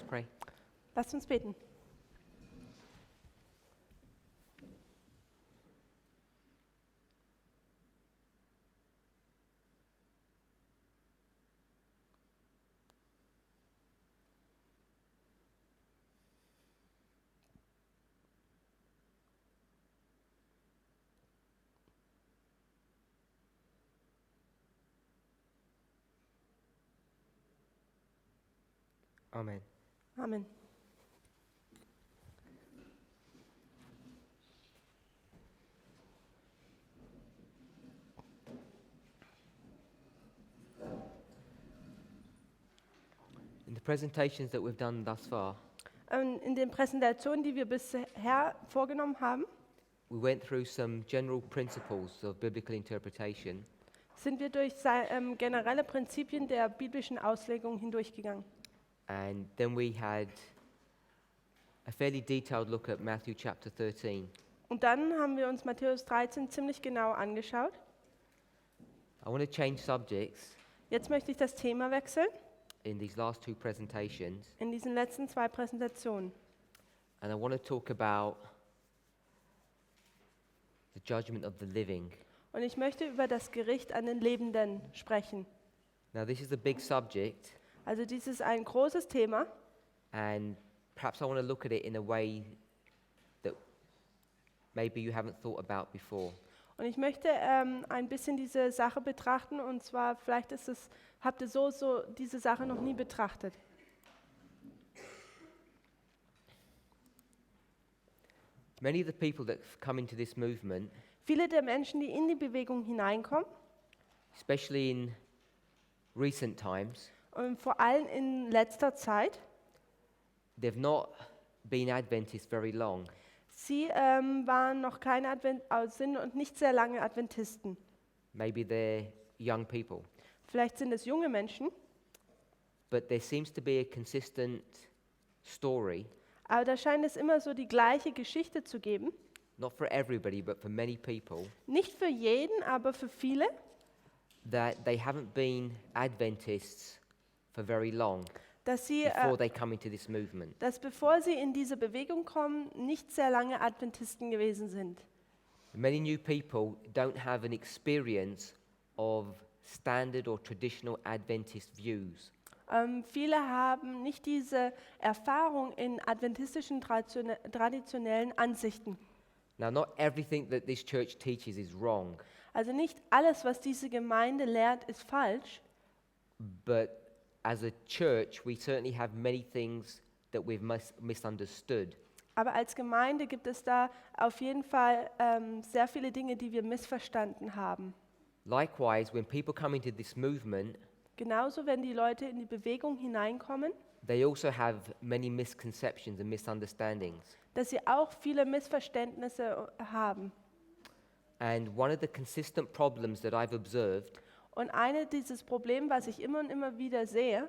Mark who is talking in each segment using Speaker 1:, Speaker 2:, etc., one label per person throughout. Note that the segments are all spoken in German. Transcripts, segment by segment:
Speaker 1: Let's pray.
Speaker 2: Lasst uns beten.
Speaker 1: Amen.
Speaker 2: Amen.
Speaker 1: In the presentations that we've done thus far,
Speaker 2: In den Präsentationen, die wir bisher vorgenommen haben,
Speaker 1: we went through some general principles of biblical interpretation,
Speaker 2: sind wir durch generelle Prinzipien der biblischen Auslegung hindurchgegangen.
Speaker 1: and then we had a fairly detailed look at Matthew chapter 13.
Speaker 2: Und dann haben wir uns Matthäus 13 ziemlich genau angeschaut.
Speaker 1: I want to change subjects
Speaker 2: Jetzt möchte ich das Thema wechseln
Speaker 1: in these last two presentations,
Speaker 2: in diesen letzten 2 Präsentationen.
Speaker 1: and I want to talk about the judgment of the living.
Speaker 2: Und ich möchte über das Gericht an den Lebenden sprechen.
Speaker 1: Now, this is a big subject,
Speaker 2: Also dies ist ein großes Thema
Speaker 1: and perhaps I want to look at it in a way that maybe you haven't thought about before.
Speaker 2: und ich möchte ein bisschen diese Sache betrachten und zwar vielleicht habt ihr so diese Sache noch nie betrachtet.
Speaker 1: Many of the people that come into this movement,
Speaker 2: Viele der Menschen, die in die Bewegung hineinkommen,
Speaker 1: especially in recent times,
Speaker 2: und vor allem in letzter Zeit,
Speaker 1: they've not been Adventists very long.
Speaker 2: sie waren noch keine sind und nicht sehr lange Adventisten.
Speaker 1: Maybe they're young people.
Speaker 2: Vielleicht sind es junge Menschen,
Speaker 1: But there seems to be a consistent story,
Speaker 2: aber da scheint es immer so die gleiche Geschichte zu geben.
Speaker 1: not for everybody, but for many people,
Speaker 2: Nicht für jeden, aber für viele,
Speaker 1: that they haven't been Adventists for very long
Speaker 2: dass
Speaker 1: before they come into this movement.
Speaker 2: dass bevor sie in diese Bewegung kommen, nicht sehr lange Adventisten gewesen sind.
Speaker 1: Many new people don't have an experience of standard or traditional Adventist views.
Speaker 2: Viele haben nicht diese Erfahrung in adventistischen traditionellen Ansichten.
Speaker 1: Now, not everything that this church teaches is wrong,
Speaker 2: Also nicht alles, was diese Gemeinde lehrt, ist falsch,
Speaker 1: but as a church, we certainly have many things that we've misunderstood.
Speaker 2: aber als Gemeinde gibt es da auf jeden Fall sehr viele Dinge, die wir missverstanden haben.
Speaker 1: Likewise, when people come into this movement,
Speaker 2: Genauso, wenn die Leute in die Bewegung hineinkommen,
Speaker 1: they also have many misconceptions and misunderstandings.
Speaker 2: dass sie auch viele Missverständnisse haben.
Speaker 1: And one of the consistent problems that I've observed
Speaker 2: Und dieses Problem, was ich immer und immer wieder sehe,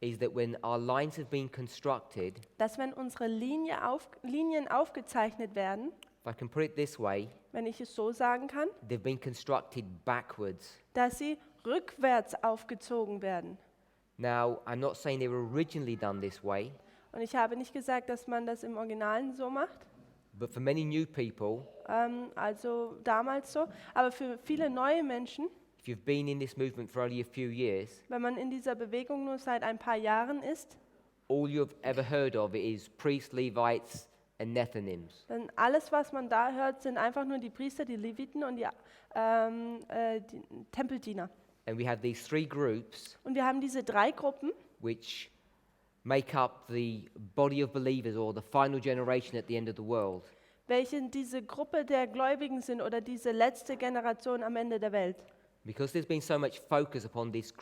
Speaker 1: is that when our lines have been constructed,
Speaker 2: dass wenn unsere Linien aufgezeichnet werden,
Speaker 1: if I can put it this way,
Speaker 2: wenn ich es so sagen kann,
Speaker 1: they've been constructed backwards.
Speaker 2: dass sie rückwärts aufgezogen werden.
Speaker 1: Now, I'm not saying they were originally done this way,
Speaker 2: Und ich habe nicht gesagt, dass man das im Originalen so macht,
Speaker 1: but for many new people,
Speaker 2: also damals so, aber für viele neue Menschen,
Speaker 1: if you've been in this movement for only a few years,
Speaker 2: wenn man in dieser Bewegung nur seit ein paar Jahren ist,
Speaker 1: all you've ever heard of is priests, Levites, and Nethinims.
Speaker 2: dann alles, was man da hört, sind einfach nur die Priester, die Leviten und die Tempeldiener.
Speaker 1: And we have these three groups
Speaker 2: Und wir haben diese 3 Gruppen,
Speaker 1: which make up the body of believers or the final generation at the end of the world.
Speaker 2: welche diese Gruppe der Gläubigen sind oder diese letzte Generation am Ende der Welt.
Speaker 1: Because there's been so much focus upon these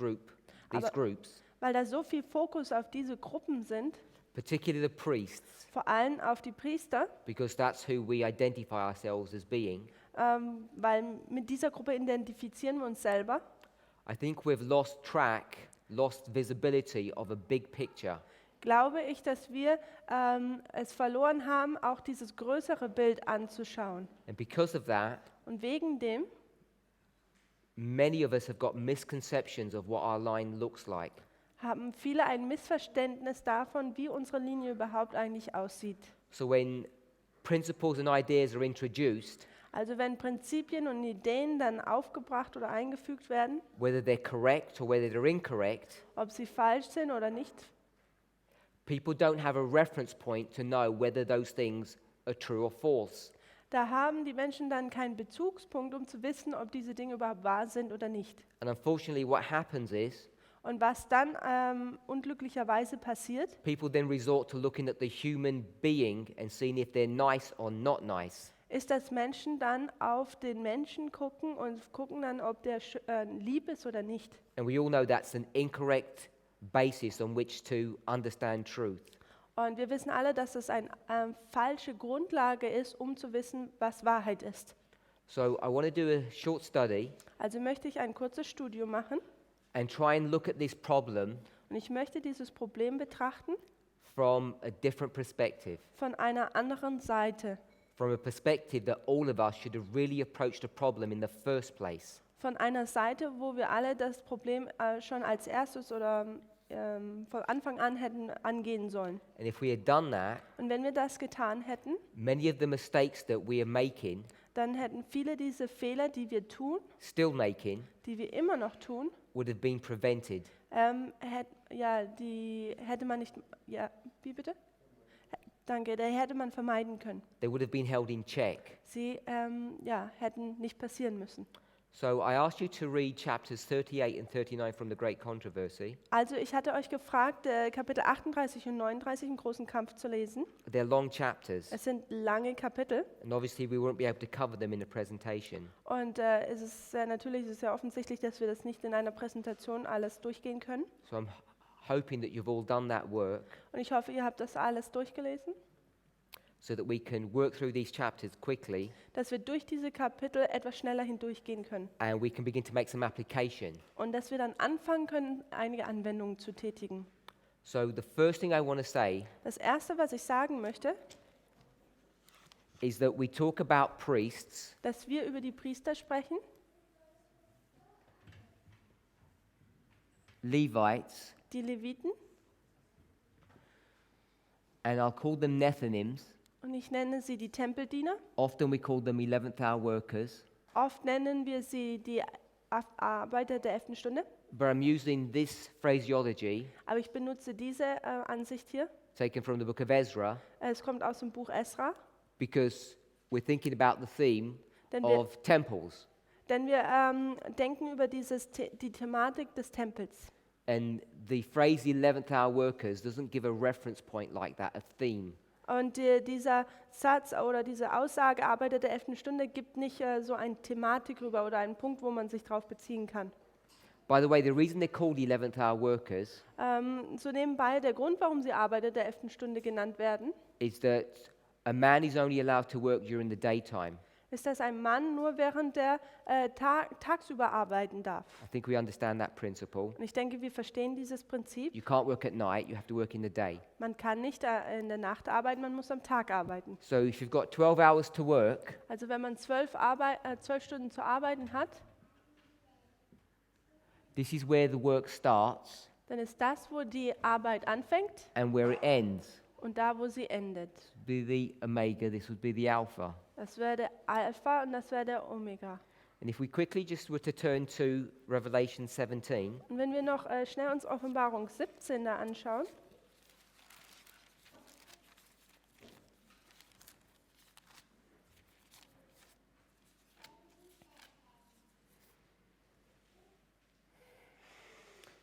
Speaker 2: Aber-
Speaker 1: groups,
Speaker 2: Weil da so viel Fokus auf diese Gruppen sind,
Speaker 1: particularly the priests,
Speaker 2: vor allem auf die Priester,
Speaker 1: because that's who we identify ourselves as being,
Speaker 2: weil mit dieser Gruppe identifizieren wir uns selber.
Speaker 1: I think we've lost track, lost visibility of a big picture.
Speaker 2: Glaube ich, dass wir es verloren haben, auch dieses größere Bild anzuschauen.
Speaker 1: And because of that,
Speaker 2: Und wegen dem
Speaker 1: many of us have got misconceptions of what our line looks like.
Speaker 2: haben viele ein Missverständnis davon, wie unsere Linie überhaupt eigentlich aussieht.
Speaker 1: So when principles and ideas are introduced,
Speaker 2: Also wenn Prinzipien und Ideen dann aufgebracht oder eingefügt werden,
Speaker 1: whether they're correct or whether they're incorrect,
Speaker 2: ob sie falsch sind oder nicht,
Speaker 1: people don't have a reference point to know whether those things are true or false.
Speaker 2: da haben die Menschen dann keinen Bezugspunkt, um zu wissen, ob diese Dinge überhaupt wahr sind oder nicht.
Speaker 1: And unfortunately, what happens is
Speaker 2: Und was dann unglücklicherweise passiert,
Speaker 1: people then resort to looking at the human being and seeing if they're nice or not nice.
Speaker 2: ist, dass Menschen dann auf den Menschen gucken und gucken dann, ob der lieb ist oder nicht.
Speaker 1: And we all know that's an incorrect basis on which to understand truth.
Speaker 2: Und wir wissen alle, dass das eine falsche Grundlage ist, um zu wissen, was Wahrheit ist.
Speaker 1: So I want to do a short study
Speaker 2: Also möchte ich ein kurzes Studium machen
Speaker 1: and try and look at this problem
Speaker 2: und ich möchte dieses Problem betrachten
Speaker 1: from a different perspective,
Speaker 2: von einer anderen Seite.
Speaker 1: from a perspective that all of us should have really approached the problem in the first place.
Speaker 2: Von einer Seite, wo wir alle das Problem schon als erstes oder von Anfang an hätten angehen sollen.
Speaker 1: And if we had done that,
Speaker 2: Und wenn wir das getan hätten,
Speaker 1: many of the mistakes that we are making,
Speaker 2: dann hätten viele diese Fehler, die wir tun,
Speaker 1: still making,
Speaker 2: die wir immer noch tun,
Speaker 1: would have been prevented.
Speaker 2: die hätte man nicht, wie bitte? Danke, die hätte man vermeiden können.
Speaker 1: They would have been held in check.
Speaker 2: Sie hätten nicht passieren müssen.
Speaker 1: So I asked you to read chapters 38 and 39 from the Great Controversy.
Speaker 2: Also ich hatte euch gefragt, Kapitel 38 und 39 im großen Kampf zu lesen.
Speaker 1: They're long chapters,
Speaker 2: Es sind lange Kapitel
Speaker 1: and obviously we won't be able to cover them in a presentation.
Speaker 2: und es ist natürlich, es ist ja offensichtlich, dass wir das nicht in einer Präsentation alles durchgehen können.
Speaker 1: So I'm hoping that you've all done that work
Speaker 2: Und ich hoffe, ihr habt das alles durchgelesen,
Speaker 1: so that we can work through these chapters quickly
Speaker 2: dass wir durch diese Kapitel etwas schneller hindurchgehen können
Speaker 1: and we can begin to make some application.
Speaker 2: und dass wir dann anfangen können, einige Anwendungen zu tätigen.
Speaker 1: So the first thing I want to say
Speaker 2: Das Erste, was ich sagen möchte,
Speaker 1: is that we talk about priests,
Speaker 2: dass wir über die Priester sprechen,
Speaker 1: Levites,
Speaker 2: die Leviten,
Speaker 1: and I'll call them Nethinims.
Speaker 2: und ich nenne sie die Tempeldiener.
Speaker 1: Often we call them 11th hour workers,
Speaker 2: Oft nennen wir sie die Arbeiter der 11. Stunde,
Speaker 1: but I'm using this phraseology
Speaker 2: aber ich benutze diese Ansicht hier.
Speaker 1: taken from the book of Ezra
Speaker 2: Es kommt aus dem Buch Esra,
Speaker 1: because we're thinking about the theme
Speaker 2: denn wir,
Speaker 1: of temples.
Speaker 2: denn wir denken über die Thematik des Tempels.
Speaker 1: And the phrase 11th hour workers doesn't give a reference point like that, a theme.
Speaker 2: Und dieser Satz oder diese Aussage, Arbeiter der 11. Stunde, gibt nicht so eine Thematik rüber oder einen Punkt, wo man sich darauf beziehen kann.
Speaker 1: By the way, the reason they're called 11th hour workers
Speaker 2: So nebenbei, der Grund, warum sie Arbeiter der 11. Stunde genannt werden,
Speaker 1: is that a man is only allowed to work during the daytime.
Speaker 2: ist, dass ein Mann nur während der tagsüber arbeiten darf.
Speaker 1: I think we understand that principle.
Speaker 2: Und ich denke, wir verstehen dieses Prinzip.
Speaker 1: You can't work at night, you have to work in the day.
Speaker 2: Man kann nicht in der Nacht arbeiten, man muss am Tag arbeiten.
Speaker 1: So if you've got 12 hours to work,
Speaker 2: Also wenn man 12 Stunden zu arbeiten hat,
Speaker 1: this is where the work starts
Speaker 2: dann ist das, wo die Arbeit anfängt
Speaker 1: and where it ends.
Speaker 2: und da, wo sie endet.
Speaker 1: Be the omega, this would be the alpha.
Speaker 2: Das wäre der Alpha und das wäre der Omega.
Speaker 1: And if we quickly just were to turn to Revelation 17,
Speaker 2: Und wenn wir noch schnell uns Offenbarung 17 da anschauen,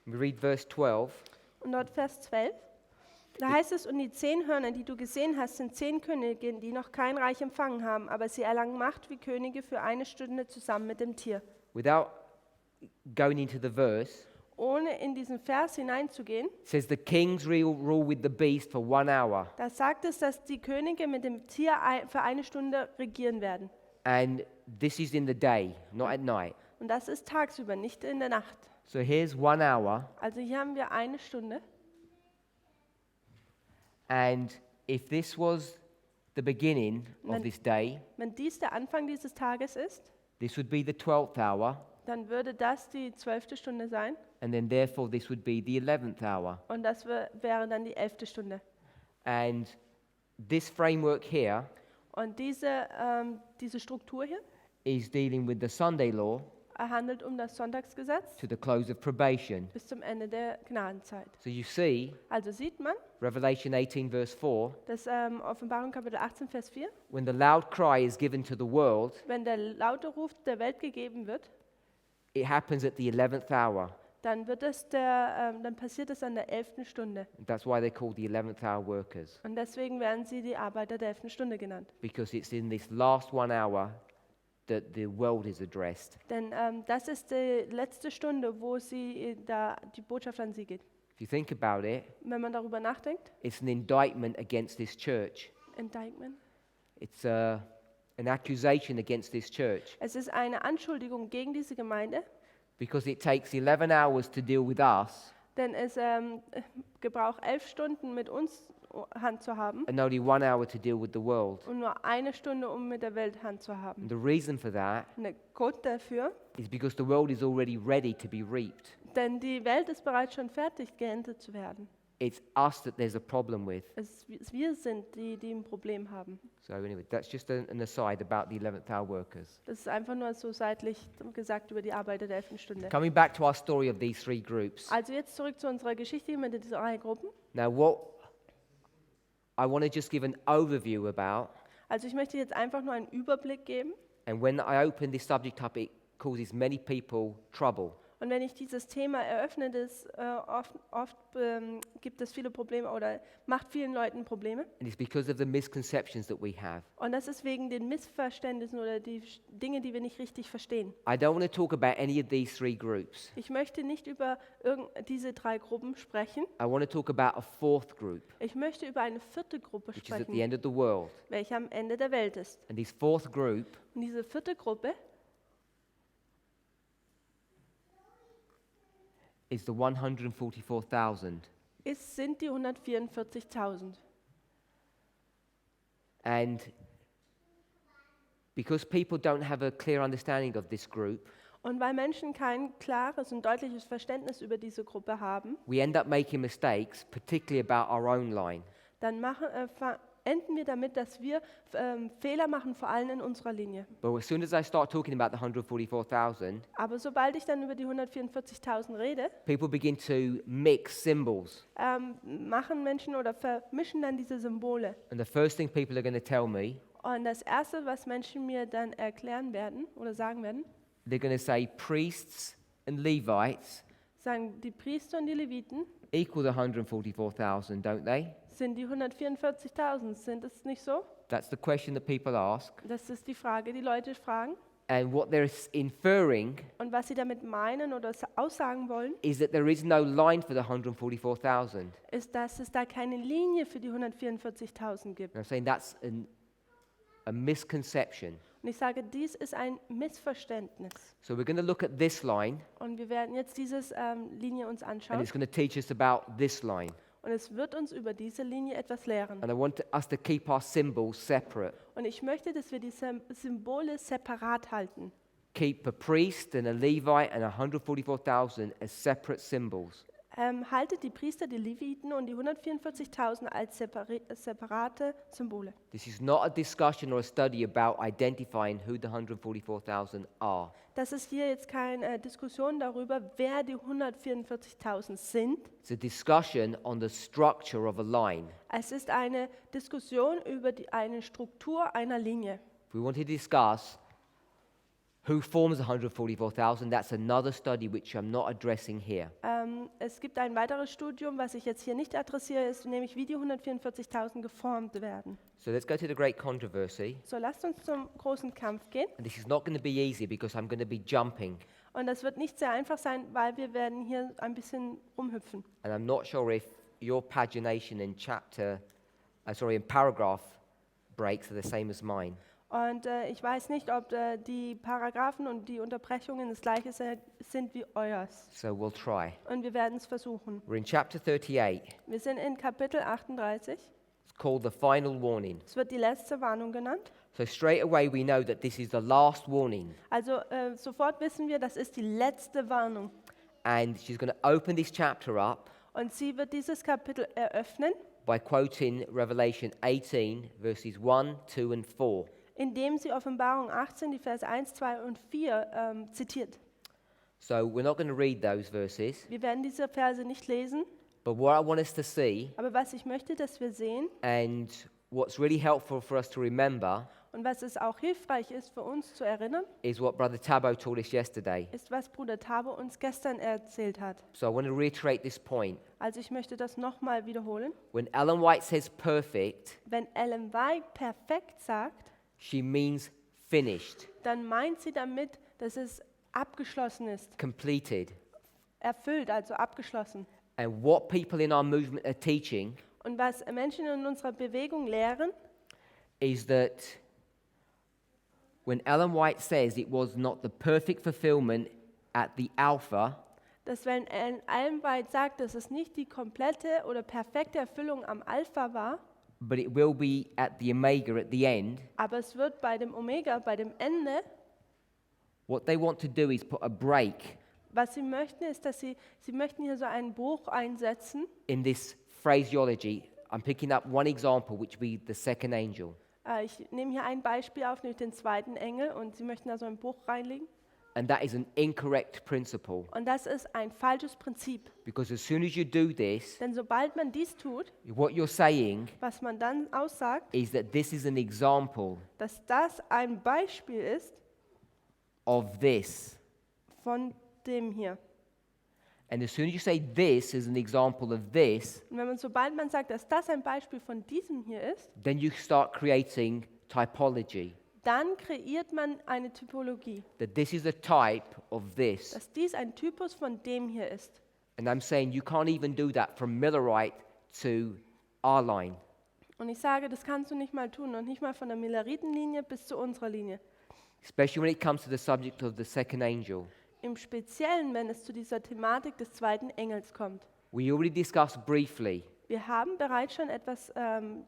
Speaker 1: we read verse 12.
Speaker 2: und dort Vers 12, da heißt es, und die 10 Hörner, die du gesehen hast, sind 10 Könige, die noch kein Reich empfangen haben, aber sie erlangen Macht wie Könige für eine Stunde zusammen mit dem Tier.
Speaker 1: Without going into the verse,
Speaker 2: Ohne in diesen Vers hineinzugehen,
Speaker 1: it says the kings rule with the beast for 1 hour.
Speaker 2: da sagt es, dass die Könige mit dem Tier für eine Stunde regieren werden.
Speaker 1: And this is in the day, not at night.
Speaker 2: Und das ist tagsüber, nicht in der Nacht.
Speaker 1: So here's 1 hour.
Speaker 2: Also hier haben wir eine Stunde.
Speaker 1: And if this was the beginning of
Speaker 2: Wenn-
Speaker 1: this day,
Speaker 2: Wenn dies der Anfang dieses Tages ist,
Speaker 1: this would be the 12th hour.
Speaker 2: dann würde das die 12. Stunde sein.
Speaker 1: and then therefore this would be the 11th hour.
Speaker 2: und das wäre dann die 11. Stunde.
Speaker 1: And this framework here
Speaker 2: Und diese Struktur hier
Speaker 1: is dealing with the Sunday law
Speaker 2: handelt um das Sonntagsgesetz
Speaker 1: to the close of probation.
Speaker 2: bis zum Ende der Gnadenzeit.
Speaker 1: So you see,
Speaker 2: Also sieht man,
Speaker 1: Revelation 18 verse 4,
Speaker 2: dass Offenbarung Kapitel 18, Vers 4,
Speaker 1: when the loud cry is given to the world,
Speaker 2: wenn der laute Ruf der Welt gegeben wird,
Speaker 1: it happens at the 11th hour.
Speaker 2: dann dann passiert es an der 11. Stunde.
Speaker 1: That's why they're called the 11th hour workers,
Speaker 2: Und deswegen werden sie die Arbeiter der 11. Stunde genannt.
Speaker 1: because it's in this last 1 hour that the world is addressed.
Speaker 2: Denn das ist die letzte Stunde, wo die Botschaft an sie geht.
Speaker 1: If you think about it,
Speaker 2: Wenn man darüber nachdenkt,
Speaker 1: it's an indictment against this church.
Speaker 2: Indictment.
Speaker 1: It's an accusation against this church,
Speaker 2: Es ist eine Anschuldigung gegen diese Gemeinde,
Speaker 1: because it takes 11 hours to deal with us
Speaker 2: denn es gebraucht 11 Stunden mit uns Hand zu haben
Speaker 1: and only 1 hour to deal with the world.
Speaker 2: und nur eine Stunde, um mit der Welt Hand zu haben.
Speaker 1: And the reason for that
Speaker 2: Und der Grund dafür,
Speaker 1: is because the world is already ready to be reaped.
Speaker 2: denn die Welt ist bereits schon fertig, geerntet zu werden.
Speaker 1: It's us that there's a problem with.
Speaker 2: Wir sind die ein Problem haben.
Speaker 1: So anyway, that's just an aside about the 11th hour workers.
Speaker 2: Das ist einfach nur so seitlich gesagt über die Arbeiter der 11. Stunde.
Speaker 1: Coming back to our story of these three groups.
Speaker 2: Also jetzt zurück zu unserer Geschichte mit diesen 3 Gruppen.
Speaker 1: Now what I want to just give an overview about,
Speaker 2: Also ich möchte jetzt einfach nur einen Überblick geben.
Speaker 1: and when I open this subject up, it causes many people trouble.
Speaker 2: Und wenn ich dieses Thema eröffne, oft gibt es viele Probleme oder macht vielen Leuten Probleme.
Speaker 1: And it's because of the misconceptions that we have.
Speaker 2: Und das ist wegen den Missverständnissen oder die Dinge, die wir nicht richtig verstehen.
Speaker 1: I don't want to talk about any of these three groups.
Speaker 2: Ich möchte nicht über diese 3 Gruppen sprechen.
Speaker 1: I want to talk about a fourth group,
Speaker 2: Ich möchte über eine 4. Gruppe
Speaker 1: which is at the
Speaker 2: sprechen,
Speaker 1: end of the world.
Speaker 2: welche am Ende der Welt ist.
Speaker 1: And this fourth group
Speaker 2: Und diese 4. Gruppe
Speaker 1: is the 144,000.
Speaker 2: sind die 144.000.
Speaker 1: And because people don't have a clear understanding of this group,
Speaker 2: Und weil Menschen kein klares und deutliches Verständnis über diese Gruppe haben,
Speaker 1: we end up making mistakes, particularly about our own line.
Speaker 2: dann enden wir damit, dass wir Fehler machen, vor allem in unserer Linie.
Speaker 1: But as soon as I start talking about the 144,000,
Speaker 2: Aber sobald ich dann über die 144.000 rede,
Speaker 1: people begin to mix symbols.
Speaker 2: machen Menschen oder vermischen dann diese Symbole.
Speaker 1: And the first thing people are going to tell me,
Speaker 2: Und das Erste, was Menschen mir dann erklären werden oder sagen werden,
Speaker 1: they're going to say priests and Levites
Speaker 2: sagen die Priester und die Leviten,
Speaker 1: equal the 144,000, don't they?
Speaker 2: sind die 144.000, sind es nicht so?
Speaker 1: That's the question that people ask.
Speaker 2: Das ist die Frage, die Leute fragen.
Speaker 1: And what they're inferring
Speaker 2: Und was sie damit meinen oder aussagen wollen,
Speaker 1: is that there is no line for the 144,000.
Speaker 2: ist, dass es da keine Linie für die 144.000 gibt.
Speaker 1: And I'm saying that's a misconception.
Speaker 2: Und ich sage, dies ist ein Missverständnis.
Speaker 1: So we're going to look at this line,
Speaker 2: Und wir werden jetzt diese Linie uns
Speaker 1: and
Speaker 2: anschauen.
Speaker 1: it's going to teach us about this line.
Speaker 2: Und es wird uns über diese Linie etwas lehren.
Speaker 1: And I want us to keep our symbols separate.
Speaker 2: Und ich möchte, dass wir diese Symbole separat halten.
Speaker 1: Keep a priest and a Levite and 144,000 as separate symbols.
Speaker 2: Haltet die Priester, die Leviten und die 144.000 als separate Symbole.
Speaker 1: This is not a discussion or a study about identifying who the 144,000 are.
Speaker 2: Das ist hier jetzt keine Diskussion darüber, wer die 144.000 sind.
Speaker 1: It's a discussion on the structure of a line.
Speaker 2: Es ist eine Diskussion über eine Struktur einer Linie.
Speaker 1: If we want to discuss who forms 144,000, that's another study which I'm not addressing here.
Speaker 2: Es gibt ein weiteres Studium, was ich jetzt hier nicht adressiere, ist nämlich wie die 144.000 geformt werden.
Speaker 1: So let's go to the great controversy.
Speaker 2: So, lasst uns zum großen Kampf gehen.
Speaker 1: And this is not going to be easy because I'm going to be jumping.
Speaker 2: Und das wird nicht sehr einfach sein, weil wir werden hier ein bisschen rumhüpfen.
Speaker 1: And I'm not sure if your pagination in paragraph breaks are the same as mine.
Speaker 2: Und ich weiß nicht, ob die Paragraphen und die Unterbrechungen das gleiche sind wie euers.
Speaker 1: So we'll try.
Speaker 2: Und wir werden es versuchen.
Speaker 1: We're in chapter 38.
Speaker 2: Wir sind in Kapitel 38.
Speaker 1: It's called the final warning.
Speaker 2: Es wird die letzte Warnung genannt.
Speaker 1: So straight away we know that this is the last warning.
Speaker 2: Also sofort wissen wir, das ist die letzte Warnung.
Speaker 1: And she's going to open this chapter up
Speaker 2: Und sie wird dieses Kapitel eröffnen,
Speaker 1: by quoting Revelation 18, verses 1, 2, and 4.
Speaker 2: indem sie Offenbarung 18, die Verse 1, 2 und 4 zitiert.
Speaker 1: So we're not going to read those verses,
Speaker 2: Wir werden diese Verse nicht lesen,
Speaker 1: but what I want us to see,
Speaker 2: aber was ich möchte, dass wir sehen
Speaker 1: and what's really helpful for us to remember,
Speaker 2: und was es auch hilfreich ist für uns zu erinnern,
Speaker 1: is what Brother Tabo taught us yesterday.
Speaker 2: ist, was Bruder Tabo uns gestern erzählt hat.
Speaker 1: So I want to reiterate this point.
Speaker 2: Also ich möchte das nochmal wiederholen.
Speaker 1: When Ellen White says perfect,
Speaker 2: Wenn Ellen White perfekt sagt,
Speaker 1: she means finished,
Speaker 2: dann meint sie damit, dass es abgeschlossen ist,
Speaker 1: completed.
Speaker 2: erfüllt, also abgeschlossen.
Speaker 1: And what people in our movement are teaching
Speaker 2: Und was Menschen in unserer Bewegung lehren,
Speaker 1: is that when Ellen White says it was not the perfect fulfillment at the Alpha,
Speaker 2: dass wenn Ellen White sagt, dass es nicht die komplette oder perfekte Erfüllung am Alpha war,
Speaker 1: but it will be at the Omega at the end,
Speaker 2: aber es wird bei dem Omega, bei dem Ende,
Speaker 1: what they want to do is put a break
Speaker 2: was sie möchten, ist, dass sie möchten hier so einen Bruch einsetzen.
Speaker 1: in this phraseology. I'm picking up one example, which would be the second angel.
Speaker 2: Ich nehme hier ein Beispiel auf, nämlich den zweiten Engel, und sie möchten da so einen Bruch reinlegen.
Speaker 1: And that is an incorrect principle,
Speaker 2: Und das ist ein falsches Prinzip.
Speaker 1: because as soon as you do this,
Speaker 2: Denn sobald man dies tut,
Speaker 1: what you're saying
Speaker 2: was man dann aussagt,
Speaker 1: is that this is an example
Speaker 2: dass das ein Beispiel ist
Speaker 1: of this.
Speaker 2: von dem hier.
Speaker 1: And as soon as you say this is an example of this,
Speaker 2: Und sobald man sagt, dass das ein Beispiel von diesem hier ist,
Speaker 1: then you start creating typology.
Speaker 2: dann kreiert man eine Typologie,
Speaker 1: That this is a type of this.
Speaker 2: dass dies ein Typus von dem hier ist.
Speaker 1: And I'm saying you can't even do that from Millerite to our line.
Speaker 2: Und ich sage, das kannst du nicht mal tun, und nicht mal von der Milleritenlinie bis zu unserer Linie.
Speaker 1: Especially when it comes to the subject of the second angel.
Speaker 2: Im Speziellen, wenn es zu dieser Thematik des zweiten Engels kommt.
Speaker 1: We already discussed briefly
Speaker 2: Wir haben bereits schon etwas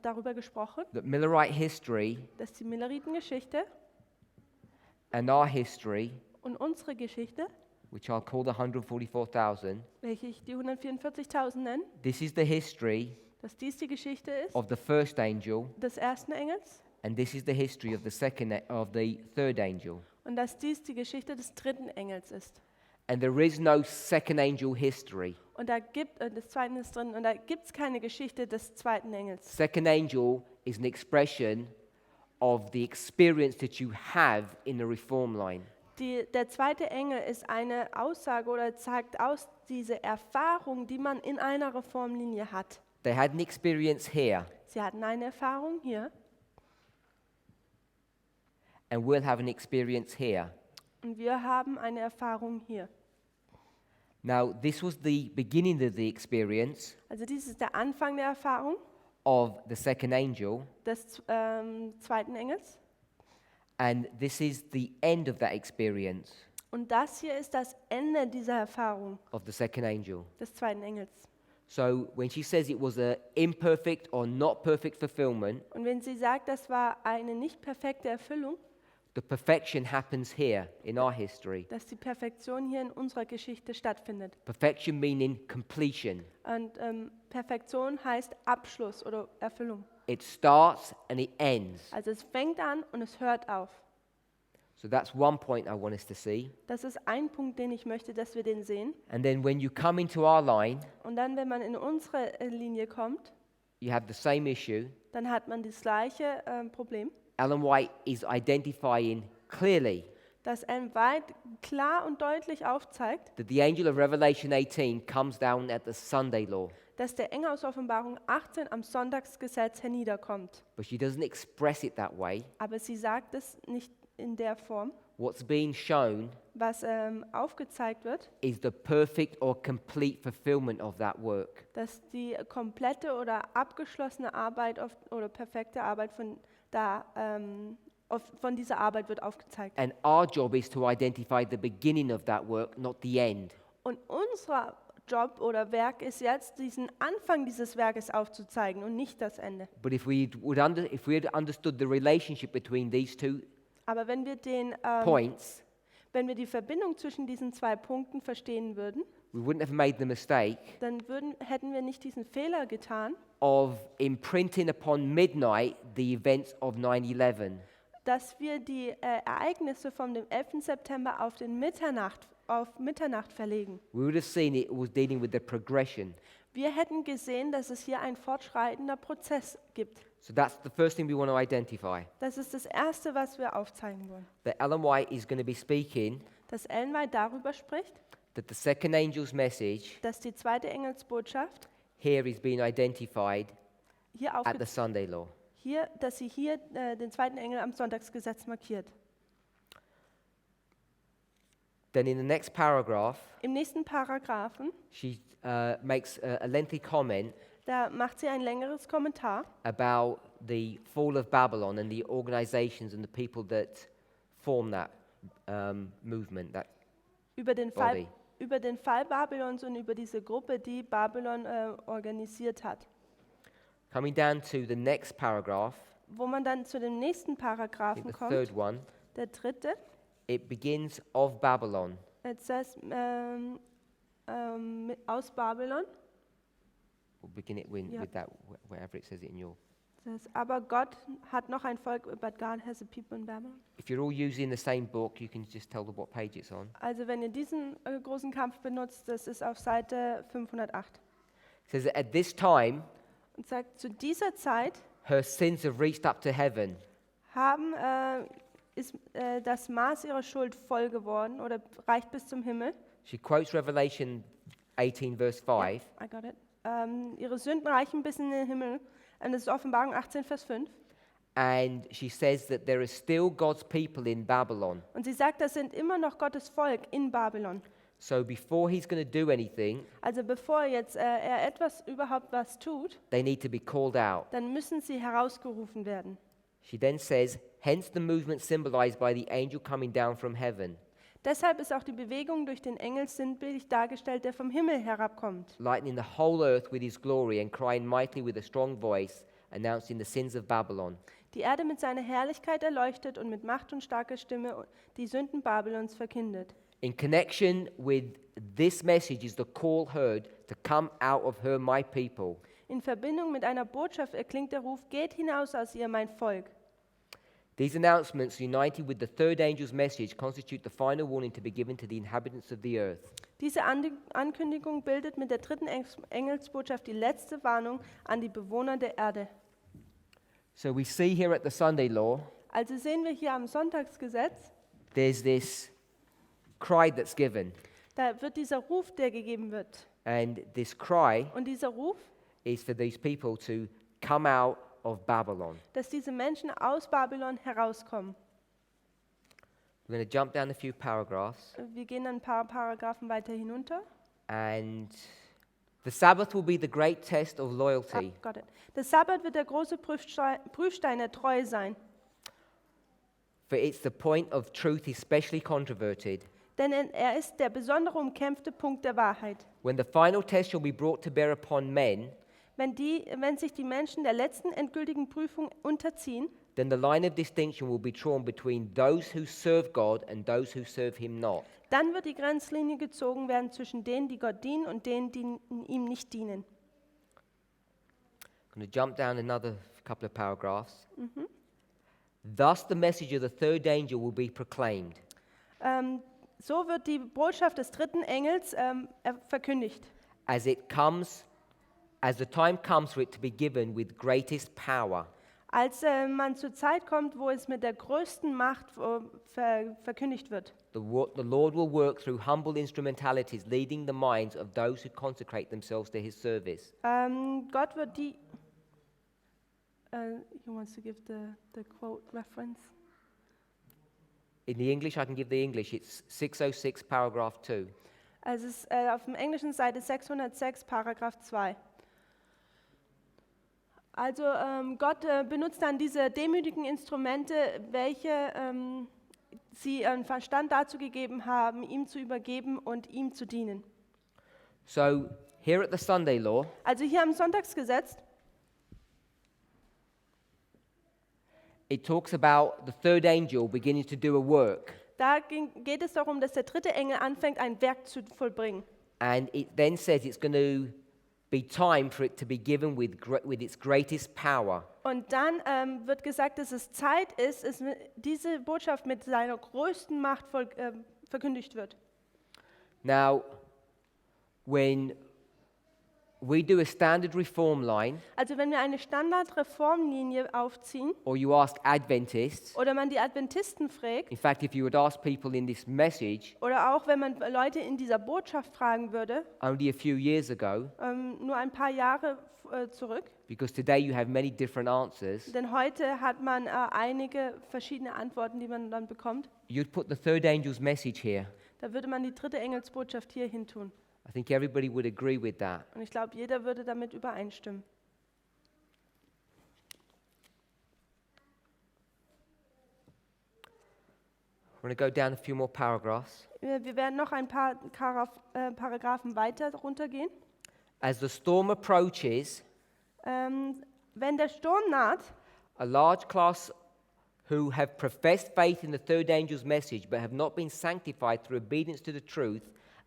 Speaker 2: darüber gesprochen,
Speaker 1: that Millerite history
Speaker 2: dass die Milleritengeschichte
Speaker 1: and our history,
Speaker 2: und unsere Geschichte,
Speaker 1: which I'll call the 144,000,
Speaker 2: welche ich die 144.000 nenne,
Speaker 1: this is the history
Speaker 2: dass dies die Geschichte ist
Speaker 1: of the first angel,
Speaker 2: des ersten Engels
Speaker 1: and this is the history of the third angel.
Speaker 2: und dass dies die Geschichte des dritten Engels ist.
Speaker 1: And there is no second angel history.
Speaker 2: Und da gibt des zweiten ist drin, und da gibt es keine Geschichte des zweiten Engels.
Speaker 1: Second angel is an expression of the experience that you have in the reform line.
Speaker 2: Der zweite Engel ist eine Aussage oder zeigt aus diese Erfahrung, die man in einer Reformlinie hat.
Speaker 1: They had an experience here,
Speaker 2: Sie hatten eine Erfahrung hier
Speaker 1: and we'll have an experience here.
Speaker 2: und wir haben eine Erfahrung hier.
Speaker 1: Now, this was the beginning of the experience
Speaker 2: Also dies ist der Anfang der Erfahrung
Speaker 1: of the second angel,
Speaker 2: des zweiten Engels.
Speaker 1: and this is the end of that experience
Speaker 2: Und das hier ist das Ende dieser Erfahrung
Speaker 1: of the second angel.
Speaker 2: des zweiten Engels.
Speaker 1: So when she says it was a imperfect or not perfect fulfillment,
Speaker 2: Und wenn sie sagt, das war eine nicht perfekte Erfüllung,
Speaker 1: the perfection happens here in our history.
Speaker 2: dass die Perfektion hier in unserer Geschichte stattfindet.
Speaker 1: Perfection meaning completion.
Speaker 2: Und Perfektion heißt Abschluss oder Erfüllung.
Speaker 1: It starts and it ends.
Speaker 2: Also es fängt an und es hört auf.
Speaker 1: So that's one point I want us to see.
Speaker 2: Das ist ein Punkt, den ich möchte, dass wir den sehen.
Speaker 1: And then when you come into our line,
Speaker 2: Und dann, wenn man in unsere Linie kommt,
Speaker 1: you have the same issue.
Speaker 2: dann hat man das gleiche Problem,
Speaker 1: Ellen White is identifying clearly
Speaker 2: dass Ellen White klar und deutlich aufzeigt,
Speaker 1: that the angel of Revelation 18 comes down at the Sunday law,
Speaker 2: dass der Engel aus Offenbarung 18 am Sonntagsgesetz herniederkommt.
Speaker 1: but she doesn't express it that way.
Speaker 2: Aber sie sagt es nicht in der Form.
Speaker 1: What's being shown
Speaker 2: Was aufgezeigt wird,
Speaker 1: is the perfect or complete fulfillment of that work.
Speaker 2: dass die komplette oder abgeschlossene Arbeit oder perfekte Arbeit von dieser Arbeit wird aufgezeigt.
Speaker 1: And our job is to identify the beginning of that work, not the end.
Speaker 2: Und unser Job oder Werk ist jetzt, diesen Anfang dieses Werkes aufzuzeigen und nicht das Ende.
Speaker 1: But if we had understood the relationship between these two
Speaker 2: Aber wenn wir den
Speaker 1: points,
Speaker 2: Wenn wir die Verbindung zwischen diesen zwei Punkten verstehen würden,
Speaker 1: we wouldn't have made the mistake
Speaker 2: dann hätten wir nicht diesen Fehler getan,
Speaker 1: of imprinting upon midnight the events of 9/11.
Speaker 2: dass wir die Ereignisse vom dem 11. September auf Mitternacht verlegen.
Speaker 1: We would have seen it was dealing with the progression.
Speaker 2: Wir hätten gesehen, dass es hier ein fortschreitender Prozess gibt.
Speaker 1: So that's the first thing we want to identify.
Speaker 2: Das ist das Erste, was wir aufzeigen wollen.
Speaker 1: That Ellen White is going to be speaking
Speaker 2: Dass Ellen White darüber spricht,
Speaker 1: that the second angel's message
Speaker 2: dass die zweite Engelsbotschaft
Speaker 1: here is being identified
Speaker 2: hier,
Speaker 1: at the Sunday law.
Speaker 2: dass sie hier den zweiten Engel am Sonntagsgesetz markiert.
Speaker 1: Then in the next paragraph,
Speaker 2: Im nächsten Paragraphen,
Speaker 1: she makes a lengthy comment
Speaker 2: da macht sie ein längeres Kommentar
Speaker 1: about the fall of Babylon and the organizations and the people that form that movement, that
Speaker 2: über den
Speaker 1: body.
Speaker 2: Fall Babylons und über diese Gruppe, die Babylon organisiert hat.
Speaker 1: Coming down to the next paragraph,
Speaker 2: Wo man dann zu dem nächsten
Speaker 1: I think
Speaker 2: Paragraphen
Speaker 1: the
Speaker 2: kommt,
Speaker 1: third one,
Speaker 2: der dritte.
Speaker 1: it begins of Babylon.
Speaker 2: It says, aus Babylon.
Speaker 1: We'll begin it with,
Speaker 2: Yeah.
Speaker 1: with that, wherever it says it in your.
Speaker 2: Das aber Gott hat noch ein Volk, but God has a people in Babylon.
Speaker 1: If you're all using the same book, you can just tell them what page it's on.
Speaker 2: Also wenn ihr diesen großen Kampf benutzt, das ist auf Seite 508.
Speaker 1: It says that at this time,
Speaker 2: Und sagt, zu dieser Zeit
Speaker 1: her sins have reached up to heaven.
Speaker 2: ist das Maß ihrer Schuld voll geworden oder reicht bis zum Himmel.
Speaker 1: She quotes Revelation 18, verse 5.
Speaker 2: I got it. Ihre Sünden reichen bis in den Himmel. Und das ist Offenbarung 18, Vers 5.
Speaker 1: And she says that there is still God's people in Babylon.
Speaker 2: Und sie sagt, das sind immer noch Gottes Volk in Babylon.
Speaker 1: So before he's going to do anything,
Speaker 2: Also bevor jetzt er überhaupt was tut,
Speaker 1: they need to be called out.
Speaker 2: dann müssen sie herausgerufen werden.
Speaker 1: She then says, hence the movement symbolized by the angel coming down from heaven,
Speaker 2: Deshalb ist auch die Bewegung durch den Engel sinnbildlich dargestellt, der vom Himmel herabkommt.
Speaker 1: lightening the whole earth with his glory and crying mightily with a strong voice, announcing the sins of Babylon.
Speaker 2: Die Erde mit seiner Herrlichkeit erleuchtet und mit Macht und starker Stimme die Sünden Babylons verkündet.
Speaker 1: In connection with this message is the call heard to come out of her, my people.
Speaker 2: In Verbindung mit einer Botschaft erklingt der Ruf, geht hinaus aus ihr, mein Volk.
Speaker 1: These announcements, united with the third angel's message, constitute the final warning to be given to the inhabitants of the earth.
Speaker 2: Diese Ankündigung bildet mit der dritten Engelsbotschaft die letzte Warnung an die Bewohner der Erde.
Speaker 1: So we see here at the Sunday law,
Speaker 2: Also sehen wir hier am Sonntagsgesetz,
Speaker 1: there's this cry that's given.
Speaker 2: da wird dieser Ruf, der gegeben wird.
Speaker 1: And this cry
Speaker 2: Und dieser Ruf,
Speaker 1: is for these people to come out of Babylon.
Speaker 2: dass diese Menschen aus Babylon herauskommen.
Speaker 1: We're going to jump down a few paragraphs.
Speaker 2: Wir gehen ein paar Paragraphen weiter hinunter.
Speaker 1: And the Sabbath will be the great test of loyalty.
Speaker 2: Got it. Der Sabbat wird der große Prüfstein der Treue sein.
Speaker 1: For it's the point of truth especially controverted.
Speaker 2: Denn er ist der besondere umkämpfte Punkt der Wahrheit.
Speaker 1: When the final test shall be brought to bear upon men,
Speaker 2: Wenn sich die Menschen der letzten endgültigen Prüfung unterziehen,
Speaker 1: then the line of distinction will be drawn between those who serve God and those who serve him not.
Speaker 2: dann wird die Grenzlinie gezogen werden zwischen denen, die Gott dienen und denen, die ihm nicht dienen.
Speaker 1: I'm going to jump down another couple of paragraphs. Thus the message of the third angel will be proclaimed.
Speaker 2: So wird die Botschaft des dritten Engels verkündigt.
Speaker 1: As the time comes for it to be given with greatest power.
Speaker 2: Als man zur Zeit kommt, wo es mit der größten Macht verkündigt wird.
Speaker 1: The Lord will work through humble instrumentalities, leading the minds of those who consecrate themselves to his service.
Speaker 2: Gott wird die... he wants to give the quote reference.
Speaker 1: In the English, I can give the English. It's 606, paragraph 2.
Speaker 2: Also es ist auf der englischen Seite 606, Paragraph 2. Also Gott benutzt dann diese demütigen Instrumente, welche sie einen Verstand dazu gegeben haben, ihm zu übergeben und ihm zu dienen.
Speaker 1: So here at the Sunday law,
Speaker 2: Also hier am Sonntagsgesetz,
Speaker 1: it talks about the third angel beginning to do a work.
Speaker 2: geht es darum, dass der dritte Engel anfängt, ein Werk zu vollbringen.
Speaker 1: And it then says it's going to be time for it to be given with its greatest power.
Speaker 2: Und dann wird gesagt, dass es Zeit ist, dass diese Botschaft mit seiner größten Macht verkündigt wird.
Speaker 1: Now, when we do a standard reform line,
Speaker 2: Also wenn wir eine Standardreformlinie aufziehen
Speaker 1: or you ask Adventists,
Speaker 2: oder man die Adventisten fragt
Speaker 1: in fact, if you would ask people in this message
Speaker 2: oder auch wenn man Leute in dieser Botschaft fragen würde,
Speaker 1: only a few years ago,
Speaker 2: nur ein paar Jahre zurück,
Speaker 1: because today you have many different answers,
Speaker 2: denn heute hat man einige verschiedene Antworten, die man dann bekommt,
Speaker 1: you'd put the third angel's message here.
Speaker 2: da würde man die dritte Engelsbotschaft hier hin tun.
Speaker 1: I think everybody would agree with that.
Speaker 2: Und ich glaube, jeder würde damit übereinstimmen.
Speaker 1: We're going to go down a few more paragraphs.
Speaker 2: Wir werden noch ein paar Paragraphen weiter runtergehen.
Speaker 1: As the storm approaches,
Speaker 2: Wenn der Sturm naht,
Speaker 1: a large class who have professed faith in the third angel's message but have not been sanctified through obedience to the truth